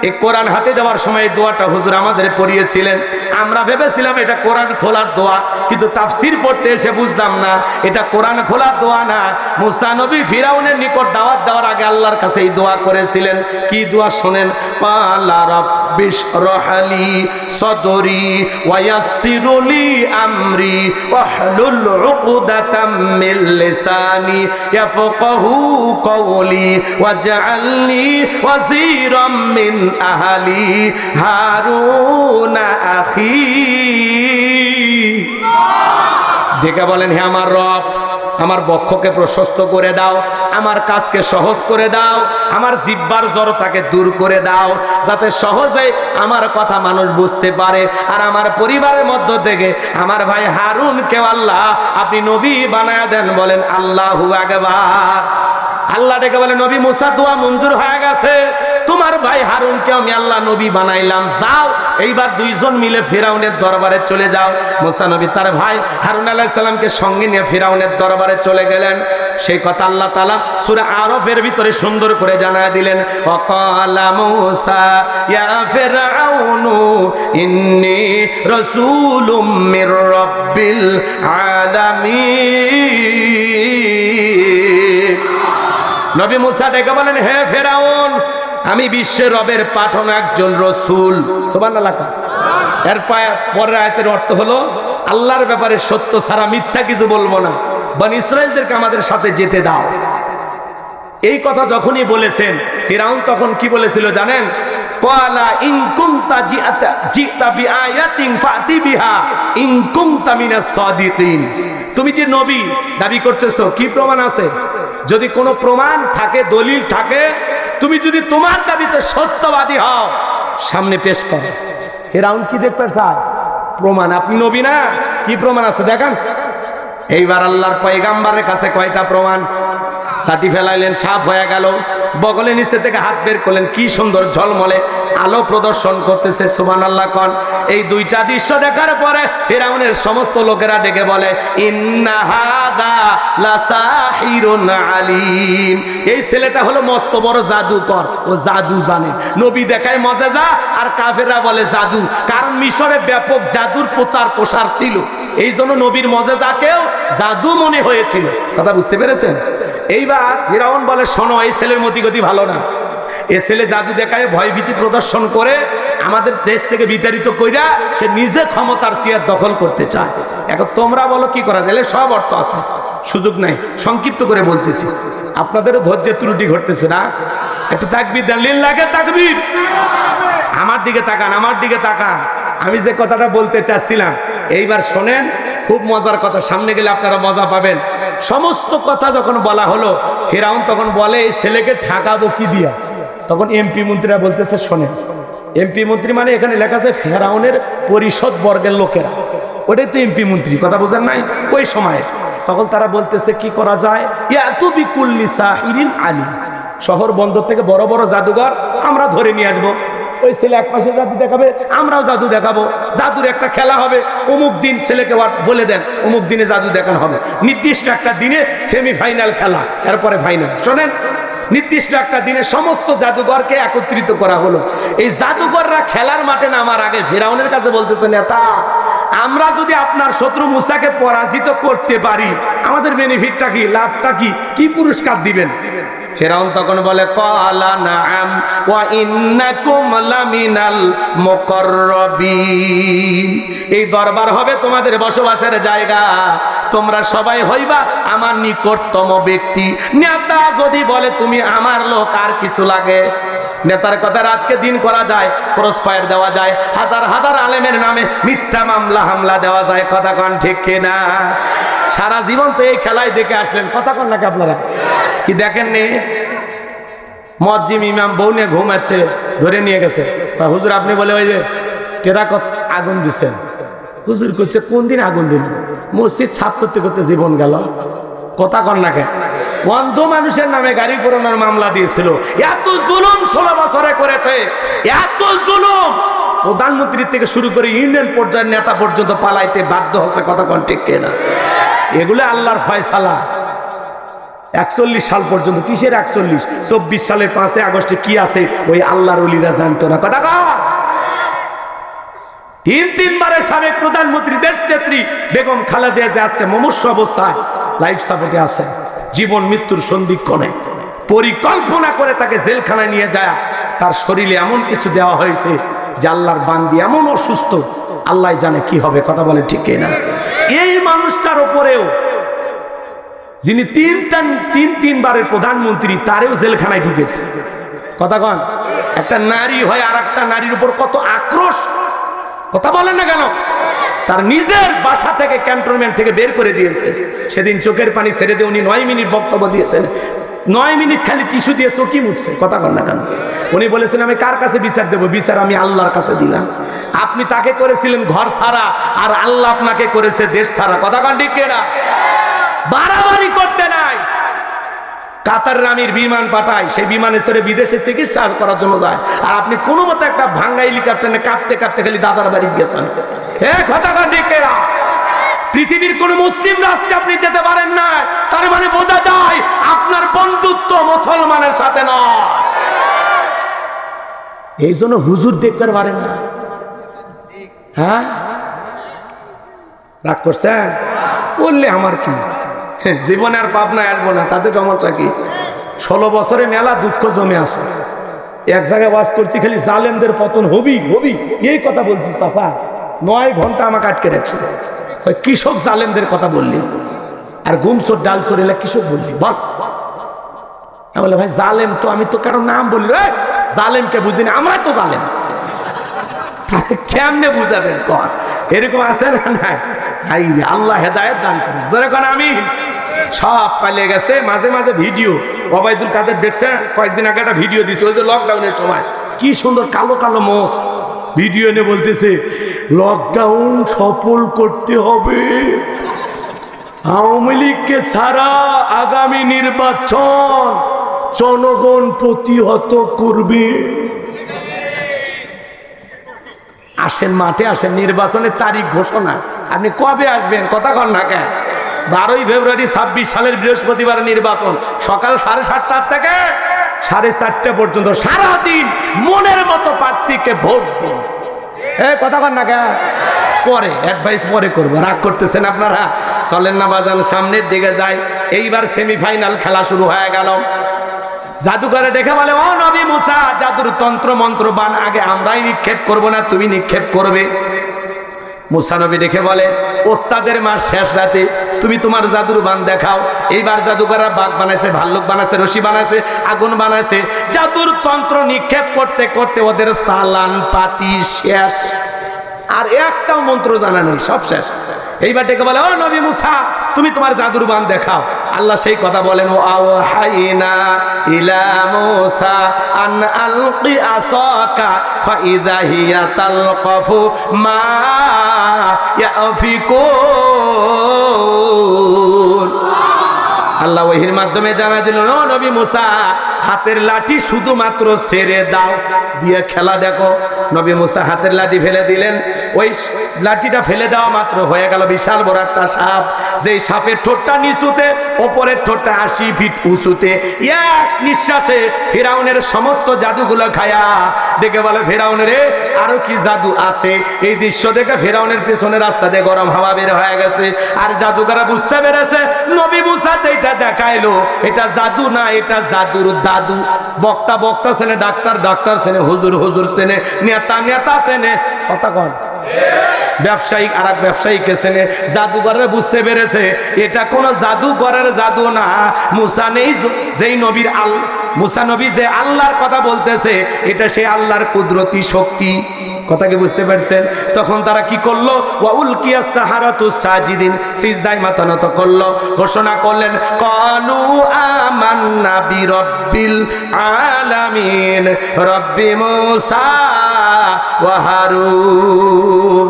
এই কোরআন হাতে দেওয়ার সময় দোয়াটা হুজুর আমাদের পড়িয়েছিলেন, আমরা ভেবেছিলাম এটা কোরআন খোলার দোয়া, কিন্তু তাফসীর পড়তে এসে বুঝলাম না এটা কোরআন খোলার দোয়া না। মুসা নবী ফিরাউনের নিকট দাওয়াত দেওয়ার আগে আল্লাহর কাছে এই দোয়া করেছিলেন। কি দোয়া শোনেন, ক্বালা রাব্বিশরাহ লি সাদরি ওয়া ইয়াসসির লি আমরি ওয়াহলুল উকদাতাম মিন লিসানি ইয়াফকাহু কওলি ওয়াজআলনি ওয়াজিরাম মিন আহলি হারুনা আখি। ডেকে বলেন হে আমার রব, আমার বক্ষকে প্রশস্ত করে দাও, আমার কাজকে সহজ করে দাও, আমার জিহ্বার জড়তাকে দূর করে দাও, যাতে সহজে আমার কথা মানুষ বুঝতে পারে। আর আমার পরিবারের মধ্য থেকে আমার ভাই হারুনকে আল্লাহ আপনি নবী বানায়া দেন। বলেন আল্লাহু আকবার। আল্লাহ ডেকে বলে নবী মুসা দোয়া মঞ্জুর হয়ে গেছে, তোমার ভাই হারুনকে আমি আল্লাহ নবী বানাইলাম, যাও এইবার দুইজন মিলে ফিরাউনের দরবারে চলে যাও। মুসা নবী তার ভাই হারুন আলাইহিস সালামকে সঙ্গে নিয়ে ফিরাউনের দরবারে চলে গেলেন। সেই কথা আল্লাহ তাআলা সূরা আরফের ভিতরে সুন্দর করে জানায় দিলেন, ওয়াকালা মুসা ইয়া ফিরআউনু ইন্নী রাসূলুম মির রাব্বিল আলামিন। নবী মুসা ডেকে বলেন হে ফিরাউন, আমি বিশ্বের রবের পাঠানো একজন রসুল। সুবহানাল্লাহ। এর পরের আয়াতের অর্থ হলো আল্লাহর ব্যাপারে সত্য ছাড়া মিথ্যা কিছু বলবো না, বনি ইসরাইলদেরকে আমাদের সাথে যেতে দাও। এই কথা যখনই বলেছেন ফিরাউন তখন কি বলেছিল জানেন, ক্বালা ইন কুনতা জিতা বিআয়াতিন ফাতি বিহা ইন কুনতা মিনাস সাদিকিন। তুমি যে নবী দাবি করতেছো, কি প্রমাণ আছে? যদি কোনো প্রমাণ থাকে, দলিল থাকে, তুমি যদি তোমার দাবিতে সত্যবাদী হও সামনে পেশ করো। ফিরাউন কি দেখতে চায়? প্রমাণ। আপনি নবী না, কি প্রমাণ আছে দেখান। এইবার আল্লাহর পয়গাম্বরের কাছে কয়টা প্রমাণ? লাঠি ফেলাইলেন, সাপ হয়ে গেল, বগলে নিচে থেকে হাত বের করলেন, কি সুন্দর ঝলমলে আলো প্রদর্শন করতেছে। সুবহানাল্লাহ কোন। এই দুইটা দৃশ্য দেখার পরে ফিরাউনের সমস্ত লোকেরা ডেকে বলে ইন্না হাদা লাসাহিরুন আলিম, এই ছেলেটা হলো মস্ত বড় জাদুকর, ও জাদু জানে। নবী দেখায় মজেজা আর কাফেররা বলে জাদু, কারণ মিশরে ব্যাপক জাদুর প্রচার প্রসার ছিল, এই জন্য নবীর মজেজাকেও জাদু মনে হয়েছিল। কথা বুঝতে পেরেছেন? এইবার ফিরাউন বলে শোনো, এই ছেলের মতিগতি ভালো না, এ ছেলে জাদু দেখায় ভয়ভীতি প্রদর্শন করে আমাদের দেশ থেকে বিতাড়িত কইরা সে নিজে ক্ষমতার চেয়ার দখল করতে চায়। এখন তোমরা বলো কি করা যায়? সব অর্থ আছে, সুযোগ নাই, সংক্ষিপ্ত করে বলতেছি, আপনাদেরও ধৈর্যের ত্রুটি ঘটতেছে না। একটু তাকবীর দেন, লিল্লাহি তাকবীর। আমার দিকে তাকান, আমার দিকে তাকান। আমি যে কথাটা বলতে চাচ্ছিলাম এইবার শোনেন, খুব মজার কথা, সামনে গেলে আপনারা মজা পাবেন। সমস্ত কথা যখন বলা হলো, ফিরাউন তখন বলে এই ছেলেকে ঠকাবো কি দিয়া? তখন এমপি মন্ত্রীরা বলতেছে শোনেন, এমপি মন্ত্রী মানে এখানে লেখা আছে ফেরাউনের পরিষদ বর্গের লোকেরা, ওটাই তো এমপি মন্ত্রী, কথা বোঝেন নাই? ওই সময়ে তখন তারা বলতেছে কি করা যায়, ইয়াতু বিকুল্লি সাহিরিন আলিম, শহর বন্দর থেকে বড় বড় জাদুঘর আমরা ধরে নিয়ে আসবো, ওই ছেলে এক পাশে জাদু দেখাবে, আমরাও জাদু দেখাবো, জাদুর একটা খেলা হবে, অমুক দিন ছেলেকে বলে দেন অমুক দিনে জাদু দেখানো হবে, নির্দিষ্ট একটা দিনে সেমিফাইনাল খেলা, এরপরে ফাইনাল। শোনেন, নির্দিষ্ট একটা দিনে সমস্ত জাদুঘরকে একত্রিত করা হলো। এই জাদুঘররা খেলার মাঠে নামার আগে ফিরাউনের কাছে বলতেছে, নেতা আমরা যদি আপনার শত্রু মুসাকে পরাজিত করতে পারি আমাদের বেনিফিটটা কি, লাভটা কি, কি পুরস্কার দিবেন? ফিরাউন তখন বলে, ক্বালা নাআম ওয়া ইন্নাকুম লামিনাল মুকাররাবিন। এই দরবার হবে তোমাদের বসবাসের জায়গা, তোমরা সবাই হইবা আমার নিকটতম ব্যক্তি। নেতা যদি বলে তুমি আমার লোক, আর কিছু লাগে? নেতার কথা রাতকে দিন করা যায়, ক্রস ফায়ার দেওয়া যায়, হাজার হাজার আলেমের নামে মিথ্যা মামলা হামলা দেওয়া যায়। কথা কন ঠিক কিনা? সারা জীবন তো এই খেলায় দেখে আসলেন, কথা কন নাকি আপনারা? কি দেখেননি? মুয়াজ্জিম ইমাম বউ নিয়ে ঘুমাচ্ছে, ধরে নিয়ে গেছে। হুজুর আপনি বলে ওই যে টেরাকত আগুন দিছেন। হুজুর করছে কোন দিন আগুন দিন? মসজিদ সাফ করতে করতে জীবন গেল। কথা কন না কেন? অন্ধ মানুষের নামে গাড়ি পোড়ানোর মামলা দিয়েছিল। এত জুলুম 16 বছরে করেছে, এত জুলুম। প্রধানমন্ত্রী থেকে শুরু করে ইউনিয়ন পর্যায়ের নেতা পর্যন্ত পালাইতে বাধ্য হচ্ছে। কথা কন ঠিক কিনা? এগুলো আল্লাহর ফয়সালা। 41 সাল পর্যন্ত। কিসের 41? 24 সালের 5 আগস্টে কি আছে ওই আল্লাহর ওলিরা জানতো না। কথা কন। তিনবারের সাবেক প্রধানমন্ত্রী দেশ নেত্রী বেগম খালেদা জিয়া আজকে মুমূর্ষ অবস্থায় লাইফ সাপোর্টে আছেন, জীবন মৃত্যুর সন্ধিক্ষণে। পরিকল্পনা করে তাকে জেলখানায় নিয়ে যায়, তার শরীরে এমন কিছু দেওয়া হয়েছে যে আল্লাহর বান্দি এমন অসুস্থ, আল্লাহ জানে কি হবে। কথা বলে ঠিক কিনা? এই মানুষটার উপরেও যিনি তিনবারের প্রধানমন্ত্রী, তারেও জেলখানায় ঢুকেছে। কথা কন। একটা নারী হয় আর একটা নারীর উপর কত আক্রোশ। কথা বলেন না কেন? তার নিজের বাসা থেকে, ক্যান্টনমেন্ট থেকে বের করে দিয়েছে। সেদিন চোখের পানি ছেড়ে দিয়ে উনি 9 মিনিট বক্তব্য দিয়েছেন। 9 মিনিট খালি টিস্যু দিয়ে চোখই মুছছে। কথা বল না কেন? উনি বলেছেন আমি কার কাছে বিচার দেব? বিচার আমি আল্লাহর কাছে দিলাম। আপনি তাকে করেছিলেন ঘর ছাড়া, আর আল্লাহ আপনাকে করেছে দেশ ছাড়া। কথা কন ঠিক কিনা? বাড়াবাড়ি করতে নাই। কাতারের আমির বিমান পাঠায়, সেই বিমানে চড়ে বিদেশে চিকিৎসা করার জন্য যায়, আর আপনি কোনো মতো একটা ভাঙ্গা হেলিকপ্টারে কাঁপতে কাঁপতে খালি দাদার বাড়ি গেছেন। কথা কন ঠিক কিনা? পৃথিবীর কোন মুসলিম রাষ্ট্রে আপনি যেতে পারেন না, তার মানে বোঝা যায় আপনার বন্ধুত্ব মুসলমানের সাথে নয়। এই জন্য হুজুর দেখতে পারে না। হ্যাঁ, রাগ করছেন? বললে আমার কি, জীবনে আর পাবনায় আসবো না, তাদের সমস্যা কি? 16 বছরে মেলা দুঃখ জমে আসে। এক জায়গায় ওয়াজ করছি, খালি জালেমদের পতন হবি হবি, এই কথা বলছি। চাচা 9 ঘন্টা আমাকে আটকে রাখছে। কৃষক জালেমদের কথা বললি, আর গুমচোর ডাল চোরেলা কৃষক বললি, বল। বলে ভাই জালেম তো আমি তো কারো নাম বললি, জালেমকে বুঝিনি, আমরা তো জালেম। কেমনে বুঝাবেন কর? এরকম আছে না? নাই। আল্লাহ হেদায়েত দান করুন। যেরকম আমি সব পালিয়ে গেছে। মাঝে মাঝে ভিডিও ওবায়দুল কাদের দেখছে, কয়েকদিন আগে একটা ভিডিও দিছে, ওই যে লকডাউনের সময় কি সুন্দর কালো কালো মোষ ভিডিও এনে বলতেছে লকডাউন সফল করতে হবে, আওয়ামী লীগকে ছাড়া আগামী নির্বাচন জনগণ প্রতিহত করবে। আসেন মাঠে আসেন, নির্বাচনের তারিখ ঘোষণা। আপনি কবে আসবেন? কথা কন না কেন? 12ই ফেব্রুয়ারি 26 সালের বৃহস্পতিবার নির্বাচন, সকাল 7:30 থেকে 4:30 পর্যন্ত সারাদিন মনের মতো প্রার্থীকে ভোট দিন। কথা কন না কেন? পরে অ্যাডভাইস পরে করবো। রাগ করতেছেন আপনারা? চলেন না বাজান, সামনের দিকে যাই। এইবার সেমিফাইনাল খেলা শুরু হয়ে গেল। জাদুঘরে দেখে বলে, ও নবী মুসা, জাদুর তন্ত্র মন্ত্র বান আগে আমরাই নিক্ষেপ করব না, তুমি নিক্ষেপ করবে। মুসা নবী দেখে বলে, ওস্তাদের মার শেষ রাতে তুমি তোমার জাদুর বান দেখাও। এইবার জাদুঘররা বাঘ বানাইছে, ভাল্লুক বানাইছে, রশি বানাইছে, আগুন বানাইছে। জাদুর তন্ত্র নিক্ষেপ করতে করতে ওদের চালান পাতি শেষ, আর একটাও মন্ত্র জানা নেই, সব শেষ। এইবার ডেকে বলে, ও নবী মুসা, তুমি তোমার জাদুর বান দেখাও। আল্লাহ সেই কথা বলেন, ও আওহাইনা ইলা মুসা আন আলকি আসাকা ফাইদা হিয়া তালকাফু মা ইয়াফিকুন। আল্লাহ ওহির মাধ্যমে জানাই দিলেন, ও নবী মুসা, হাতের লাঠি শুধুমাত্র ছেড়ে দাও, দিয়ে খেলা দেখো। নবী মুসা হাতের লাঠি ফেলে দিলেন, ওই লাঠিটা ফেলে দেওয়া মাত্র হয়ে গেল বিশাল বড় একটা সাপ। যেই সাপের ঠোঁটটা নিচুতে, ওপরের ঠোঁটটা 80 ফিট উঁচুতে, এক নিঃশ্বাসে ফিরাউনের সমস্ত জাদুগুলো খায়া দেখে বলে, ফিরাউনের আরো কি জাদু আছে। এই দৃশ্য দেখে ফিরাউনের পেছনে রাস্তা দিয়ে গরম হাওয়া বের হয়ে গেছে। আর জাদুকররা বুঝতে পেরেছে নবী মুসা যেটা দেখাইলো এটা জাদু না, এটা জাদুর দাদু। বক্তা বক্তা সেনে, ডাক্তার ডাক্তার সেনে, হুজুর হুজুর সেনে, নেতা নেতা সেনে। কথা কন। ব্যবসায়িক আর এক ব্যবসায়ীকে সেনে। জাদুঘরে বুঝতে পেরেছে এটা কোনো জাদুঘরের জাদু না। মুসা নেই যেই নবীর মুসা নবী যে আল্লাহর কথা বলতেছে, এটা সে আল্লাহর কুদরতি শক্তি। কথা কি বুঝতে পারছেন? তখন তারা কি করলো? ওয়াউলকিয়াস সাহারাতু সাজিদিন, সিজদায় মাথা নত করলো, ঘোষণা করলেন ক্বালু আমান্না বিরাব্বিল আলামিন রব্বি মুসা ওয়া হারুন।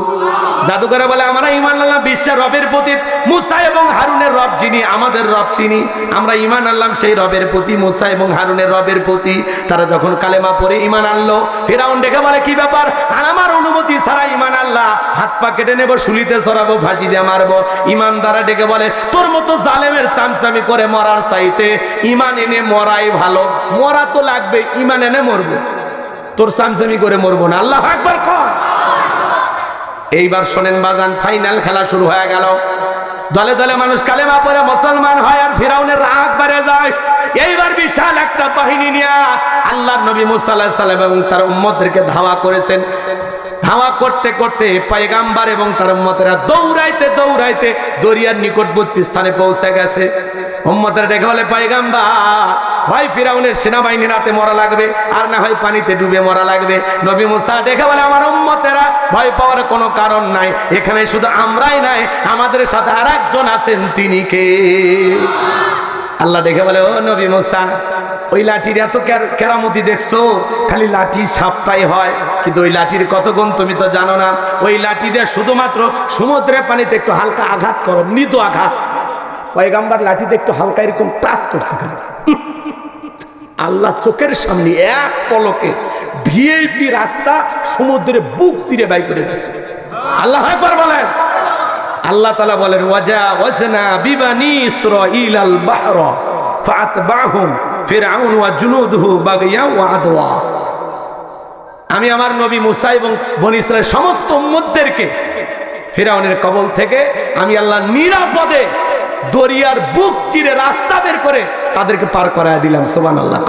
জাদুকররা বলে আমরা ঈমান আনলাম বিশ্বের রবের প্রতি, মুসা এবং হারুনের রব যিনি, আমাদের রব তিনি। আমরা ঈমান আনলাম সেই রবের প্রতি, মুসা এবং হারুনের রবের প্রতি। তারা যখন কালেমা পড়ে ঈমান আনলো, ফিরাউন দেখে বলে কি ব্যাপার, আর আমার অনুমতি ছাড়া ঈমান আল্লাহ, হাত পা কেটে নেব, শুলিতে ছড়াবো, ফাঁসি দিয়ে মারবো। ঈমানদাররা ডেকে বলে তোর মতো জালেমের চামচামি করে মরার চাইতে ঈমান এনে মরাই ভালো। মরা তো লাগবে, ঈমান এনে মরবো, তোর চামচামি করে মরবো না। আল্লাহু আকবার কর। এইবার শোনেন বাজান, ফাইনাল খেলা শুরু হয়ে গেল। দলে দলে মানুষ কালেমা পড়ে মুসলমান হয়, আর ফিরাউনের রাগ বেড়ে যায়। এইবার বিশাল একটা বাহিনী নিয়ে আল্লাহর নবী মুসা আলাইহিস সালাম এবং তার উম্মতদেরকে ধাওয়া করেছেন। ধাওয়া করতে করতে পয়গাম্বর এবং তার উম্মতেরা দৌড়াইতে দৌড়াইতে দরিয়ার নিকটবর্তী স্থানে পৌঁছে গেছে। উম্মতেরা দেখে বলে, পয়গাম্বর হয় ফিরাউনের সেনাবাহিনী রাতে মরা লাগবে, আর না হয় পানিতে ডুবে মরা লাগবে। নবী মুসা দেখে বলে, আমার উম্মতেরা ভয় পাওয়ার কোনো কারণ নাই, এখানে শুধু আমরাই নাই, আমাদের সাথে আর একজন আছেন, তিনি কে? আল্লাহ দেখে বলে, ও নবী মুসা, ওই লাঠির এত কেরামতি দেখছো, খালি লাঠি সাপটাই হয়, কিন্তু ওই লাঠির কত গুণ তুমি তো জানো না। ওই লাঠি দিয়ে শুধুমাত্র সমুদ্রের পানিতে একটু হালকা আঘাত করো, মৃদু আঘাত। পয়গাম্বর লাঠিতে একটু হালকা এরকম টাচ করছে, খালি আল্লাহ চোখের সামনে এক পলকে ভিআইপি রাস্তা সমুদ্রে বুক চিরে বাই করে দিচ্ছে। আল্লাহ আকবার বলেন। আল্লাহ তাআলা বলেন, ওয়াজাওয়াজনা বিবানি ইসরাঈল আল বাহর ফাতবাহুম ফিরআউন ওয়া জুনুদুহু বাগিয়া ওয়া আদওয়া। আমি আমার নবী মুসা এবং বনী ইসরাঈলের সমস্ত উম্মতদেরকে ফিরআউনের কবল থেকে আমি আল্লাহ নিরাপদে দরিয়ার বুক চিরে রাস্তা বের করে তাদেরকে পার করায় দিলাম। সুবহানাল্লাহ।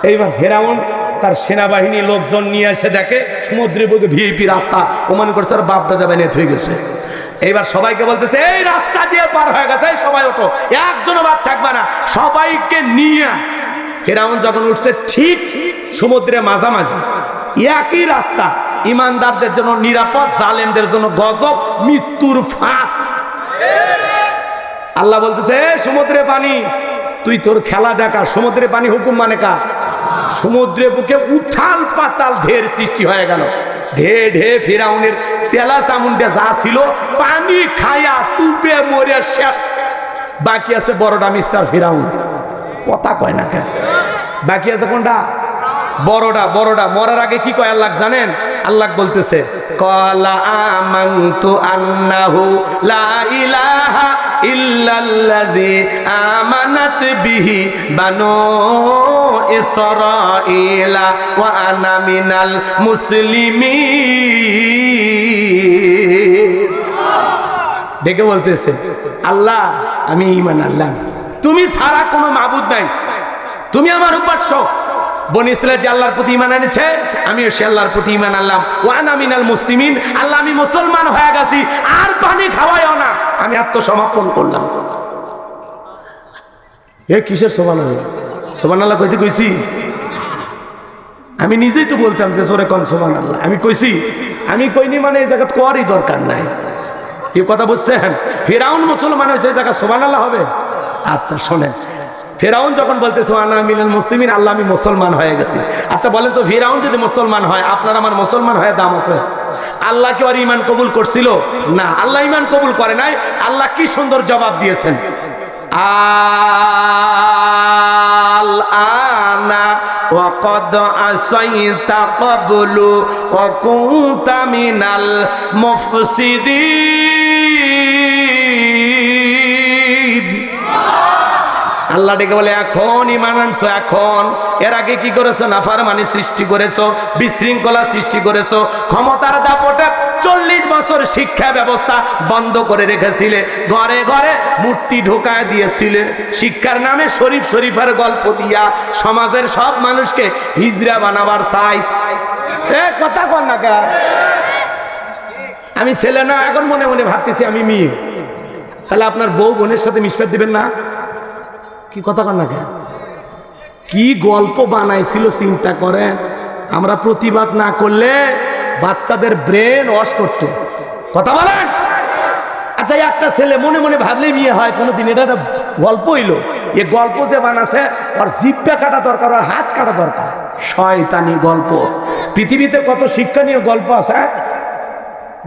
এইবার ফিরআউন তার সেনাবাহিনী লোকজন নিয়ে এসে দেখে সমুদ্রের বুকে ভিআইপি রাস্তা, ও মনে করছে আর বাপ দাদা বানিয়ে হয়ে গেছে। এইবার সবাইকে বলতেছে, এই রাস্তা দিয়ে পার হয়ে গেছে, সবাই ওঠো, একজনও বাদ থাকবে না, সবাইকে নিয়ে। ফিরআউন যখন উঠছে ঠিক সমুদ্রের মাঝামাঝি, একই রাস্তা, ইমানদারদের জন্য নিরাপদ, জালেমদের জন্য গজব, মৃত্যুর ফাঁক। আল্লাহ বলতেছে, সমুদ্রে পানি, তুই তোর খেলা দেখা। সমুদ্রে পানি হুকুম মানে কা? সমুদ্রের বুকে উথাল পাতাল ঢের সৃষ্টি হয়ে গেল। ঢে ঢে ফিরাউনের সেলা চামুন্ডা যা ছিল পানি খায়া সুপে মরে শেষ। বাকি আছে বড়টা মিস্টার ফিরাউন। কথা কয় না কেন? বাকি আছে কোনটা? বড়টা। বড়টা মরার আগে কি কয় আল্লাহ জানেন? আল্লাহ বলতেছে, ক্বালা আমানতু আন্নাহু লা ইলাহা ইল্লাল্লাযী আমানাত বিহি বানু ইসরাঈলা ওয়া আনা মিনাল মুসলিমিন। ডেকে বলতেছে, আল্লাহ আমি ঈমান আনলাম, তুমি ছাড়া কোনো মাবুদ নাই, তুমি আমার উপাস্য। বনী ইসরাঈল যে আল্লাহর প্রতি ঈমান এনেছে, আমিও সে আল্লাহর প্রতি ঈমান আনলাম। ওয়া আনা মিনাল মুসলিমিন, আল্লাহ আমি মুসলমান হয়ে গেছি, আর পানি খাওয়াইও না, আমি আত্মসমর্পণ করলাম। এ কিসের সুবহানাল্লাহ? সুবহানাল্লাহ কইতে কইছি? আমি নিজেই তো বলতাম যে জোরে কম সুবহানাল্লাহ। আমি কইছি, আমি কইনি মানে এই জায়গা কোয়ারই দরকার নাই। কি কথা বুঝছেন? ফিরাউন মুসলমান হয়েছে, এই জায়গা সুবহানাল্লাহ হবে? আচ্ছা শোনেন, ফিরাউন যখন বলতেছে আনা মিনাল মুসলিমিন, আল্লাহ আমি মুসলমান হয়ে গেছি। আচ্ছা বলেন তো, ফিরাউন যদি মুসলমান হয়, আপনার আমার মুসলমান হয়ে দাম আছে? আল্লাহ কি আর ঈমান কবুল করছিল? না, আল্লাহ ঈমান কবুল করে নাই। আল্লাহ কি সুন্দর জবাব দিয়েছেন, আল আনা ওয়া কদ আসাইতা ক্বাবলু ওয়া কুনতা মিনাল মুফসিদিন। আল্লাহ ডেকে বলে এখন ঈমান আনছো, এখন। এর আগে কি করেছো? নাফরমানি সৃষ্টি করেছো, বিশৃঙ্খলা সৃষ্টি করেছো, ক্ষমতার দাপটে 40 বছর শিক্ষা ব্যবস্থা বন্ধ করে রেখেছিলে, ঘরে ঘরে মূর্তি ঢোকায় দিয়েছিলে, শিক্ষার নামে শরীফ শরীফের গল্প দিয়া সমাজের সব মানুষকে হিজড়া বানাবার চাই। কথা কর না কে? আমি ছেলে না, এখন মনে মনে ভাবতেছি আমি মেয়ে। তাহলে আপনার বউ বোনের সাথে মিশতে দিবেন না? কি কথা কর না কে? কি গল্প বানাইছিল চিন্তা করেন। আমরা প্রতিবাদ না করলে বাচ্চাদের ব্রেন ওয়াশ করত। কথা বলেন। আচ্ছা, একটা ছেলে মনে মনে ভাবলেই বিয়ে হয় কোনোদিন? এটা একটা গল্প হইলো। এ গল্প যে বানাছে ওর জিভটা কাটা দরকার, ওর হাত কাটা দরকার। শয়তানি গল্প। পৃথিবীতে কত শিক্ষণীয় গল্প আছে।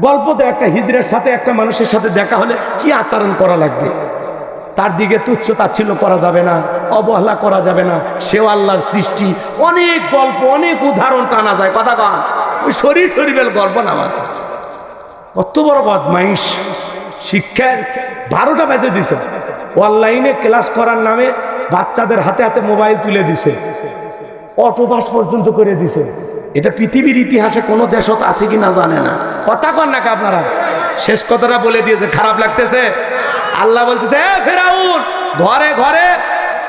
গল্পতে একটা হিজড়ের সাথে একটা মানুষের সাথে দেখা হলে কি আচরণ করা লাগবে, তার দিকে তুচ্ছ তাচ্ছিল্য করা যাবে না, অবহেলা করা যাবে না, সেও আল্লাহর সৃষ্টি। অনেক গল্প, অনেক উদাহরণ টানা যায়। কথা কন। ওই শরীর শরীরের গল্প নামাছে। কত বড় বদমাইশ। শিক্ষার 12টা বেজে দিছে, অনলাইনে ক্লাস করার নামে বাচ্চাদের হাতে হাতে মোবাইল তুলে দিছে, অটোপাস পর্যন্ত করে দিছে। এটা পৃথিবীর ইতিহাসে কোনো দেশত আছে কি না জানে না। কথা কন নাকি আপনারা? শেষ কথাটা বলে দিয়েছে, খারাপ লাগতেছে। আল্লাহ বলতেছে, ফেরাউন ঘরে ঘরে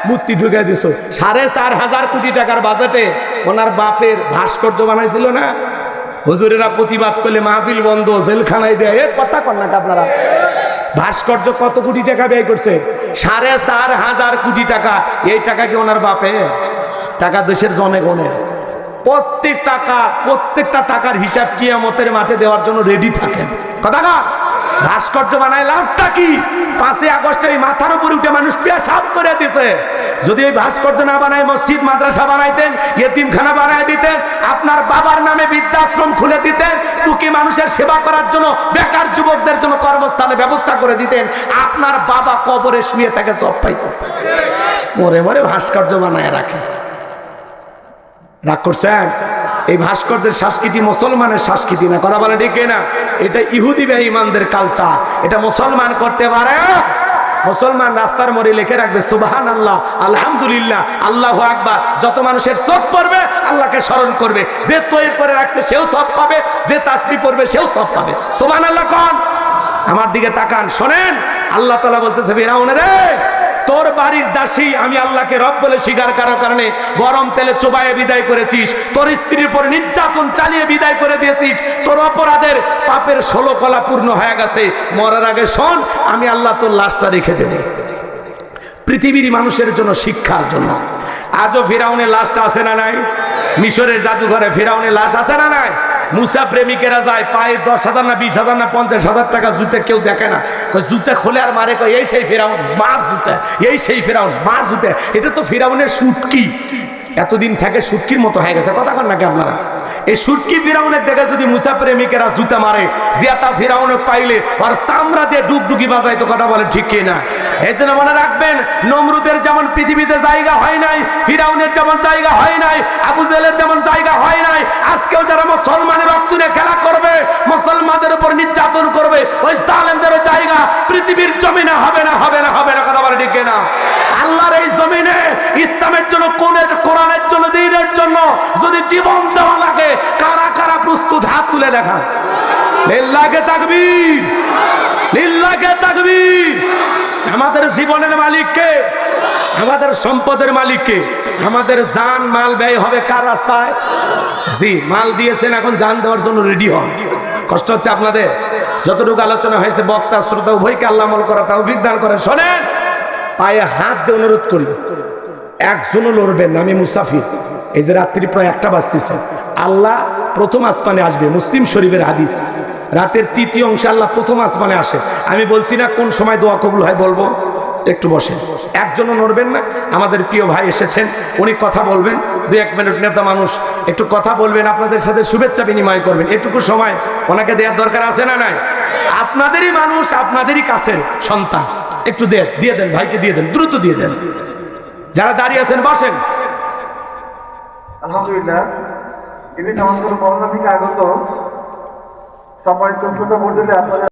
মূর্তি ঢুকে দিছো। 4,500 কোটি টাকার বাজেটে ওনার বাপের ভাস্কর্য বানাইছিল না? হুজুরেরা প্রতিবাদ করলে মাহফিল বন্ধ, জেলখানায় দেয়। এর কথা কন নাকি আপনারা? ভাস্কর্য কত কোটি টাকা ব্যয় করছে? 4,500 কোটি টাকা। এই টাকা কি ওনার বাপে? টাকা দেশের জনগণের। প্রত্যেকটা টাকার হিসাব কিয়ামতের মাঠে দেওয়ার জন্য রেডি থাকেন। কথা কা? ভাস্কর্য বানায় লাভটা কি? 5ই আগস্টে মাথার উপরে উঠে মানুষ পেশাব করে দিছে। যদি এই ভাস্কর্য না বানায় মসজিদ মাদ্রাসা বানাইতেন, ইয়েতিমখানা বানায় দিতেন, আপনার বাবার নামে বৃদ্ধাশ্রম খুলে দিতেন, টুকি মানুষের সেবা করার জন্য বেকার যুবকদের জন্য কর্মস্থানের ব্যবস্থা করে দিতেন, আপনার বাবা কবরে শুয়ে থাকে সব পাইত। মরে মরে ভাস্কর্য বানায় রাখে। রাগ করছেন? এই ভাস্কর্যের সংস্কৃতি মুসলমানের সংস্কৃতি না। কথা বলে ঠিক না? এটা ইহুদি বেঈমানদের কালচার। এটা মুসলমান করতে পারে? মুসলমান রাস্তার মোড়ে লিখে রাখবে সুবহানাল্লাহ, আলহামদুলিল্লাহ, আল্লাহু আকবার। যত মানুষের চোখ পড়বে আল্লাহকে স্মরণ করবে। যে তৈরি করে রাখছে সেও সব পাবে, যে তাসবিহ পড়বে সেও সব পাবে। সুবহানাল্লাহ কোন? আমার দিকে তাকান, শোনেন। আল্লাহ তাআলা বলতেছে, ফিরাউন রে, তোর বাড়ির দাসী আমি আল্লাহকে রব বলে স্বীকার করার কারণে গরম তেলে চোবায়ে বিদায় করেছিস, তোর স্ত্রীর উপর নির্যাতন চালিয়ে বিদায় করে দিয়েছিস, তোর অপরাধের পাপের 16 কলা পূর্ণ হয়ে গেছে। মরার আগে শোন, আমি আল্লাহ তোর লাশটা রেখে দেব পৃথিবীর মানুষের জন্য, শিক্ষার জন্য। আজও ফিরাউনের লাশটা আছে না নাই? মিশরের জাদুঘরে ফিরাউনের লাশ আছে না নাই? মুসা প্রেমিকেরা যায়, পায়ে 10,000 না 20,000 না 50,000 টাকা জুতে, কেউ দেখে না। জুতে খোলে আর মারে, এই সেই ফিরাউন, মার জুতে, এই সেই ফিরাউন, মার জুতে। এটা তো ফিরাউনের সুটকি, এতদিন থেকে সুটকির মতো হয়ে গেছে। কথা কন নাকি আপনারা? এই সুটকি ফিরাউনের দেখে যদি মুসা প্রেমিকেরা জুতে মারে, জিয়াতা ফিরাউনক পাইলে আর চামড়া দিয়ে ডুগডুগি বাজায়। তো কথা বলে ঠিক কিনা? এই জন্য মনে রাখবেন, নমরুদের যেমন পৃথিবীতে জায়গা হয় নাই, ফিরাউনের যেমন জায়গা হয় নাই, আবু জেহেলের যেমন জায়গা হয় নাই, আজকেও যারা মুসলমানের রক্ত নিয়ে খেলা করবে, মুসলমানদের উপর নির্যাতন করবে, ওই জালেমদেরও জায়গা পৃথিবীর জমিনে হবে না, হবে না, হবে না। কথা বলে ঠিক কিনা? আল্লাহর এই জমিনে ইসলামের জন্য, কোরআনের জন্য, দ্বীনের জন্য যদি জীবন দেওয়া লাগে, কারা কারা প্রস্তুত? হাত তুলে দেখান। লিল্লাহে তাকবীর, লিল্লাহে তাকবীর। আমাদের জীবনের মালিককে, আমাদের সম্পদের মালিককে। আমাদের জান মাল ব্যয় হবে কার রাস্তায়? জি, মাল দিয়েছেন, এখন জান দেওয়ার জন্য রেডি হন। কষ্ট হচ্ছে আপনাদের? যতটুকু আলোচনা হয়েছে, বক্তা শ্রোতা উভয়কে আল্লাহ আমল করা তৌফিক দান করেন। শোনেন, পায়ে হাত দিয়ে অনুরোধ করি, একজনও লড়বেন না। আমি মুসাফির, এই যে রাত্রি প্রায় 1টা বাজতেছে। আল্লাহ প্রথম আসমানে আসবে, মুসলিম শরীফের হাদিস। রাতের 3য় অংশে আল্লাহ প্রথম আসমানে আসে। আমি বলছি না কোন সময় দোয়া কবুল হয়, বলবো। একটু বসেন, একজনও নড়বেন না। আমাদের প্রিয় ভাই এসেছেন, উনি কথা বলবেন 2-1 মিনিট। নেতা মানুষ, একটু কথা বলবেন, আপনাদের সাথে শুভেচ্ছা বিনিময় করবেন। এটুকু সময় ওনাকে দেওয়ার দরকার আছে না নাই? আপনাদেরই মানুষ, আপনাদেরই কাছের সন্তান। একটু দিয়ে দেন, ভাইকে দিয়ে দেন, দ্রুত দিয়ে দেন। যারা দাঁড়িয়ে আছেন বসেন। আলহামদুলিল্লাহ, ইনি সমাজগুলো করোনা থেকে আগত সম্মানিত শ্রোতা মণ্ডলী, আপনাদের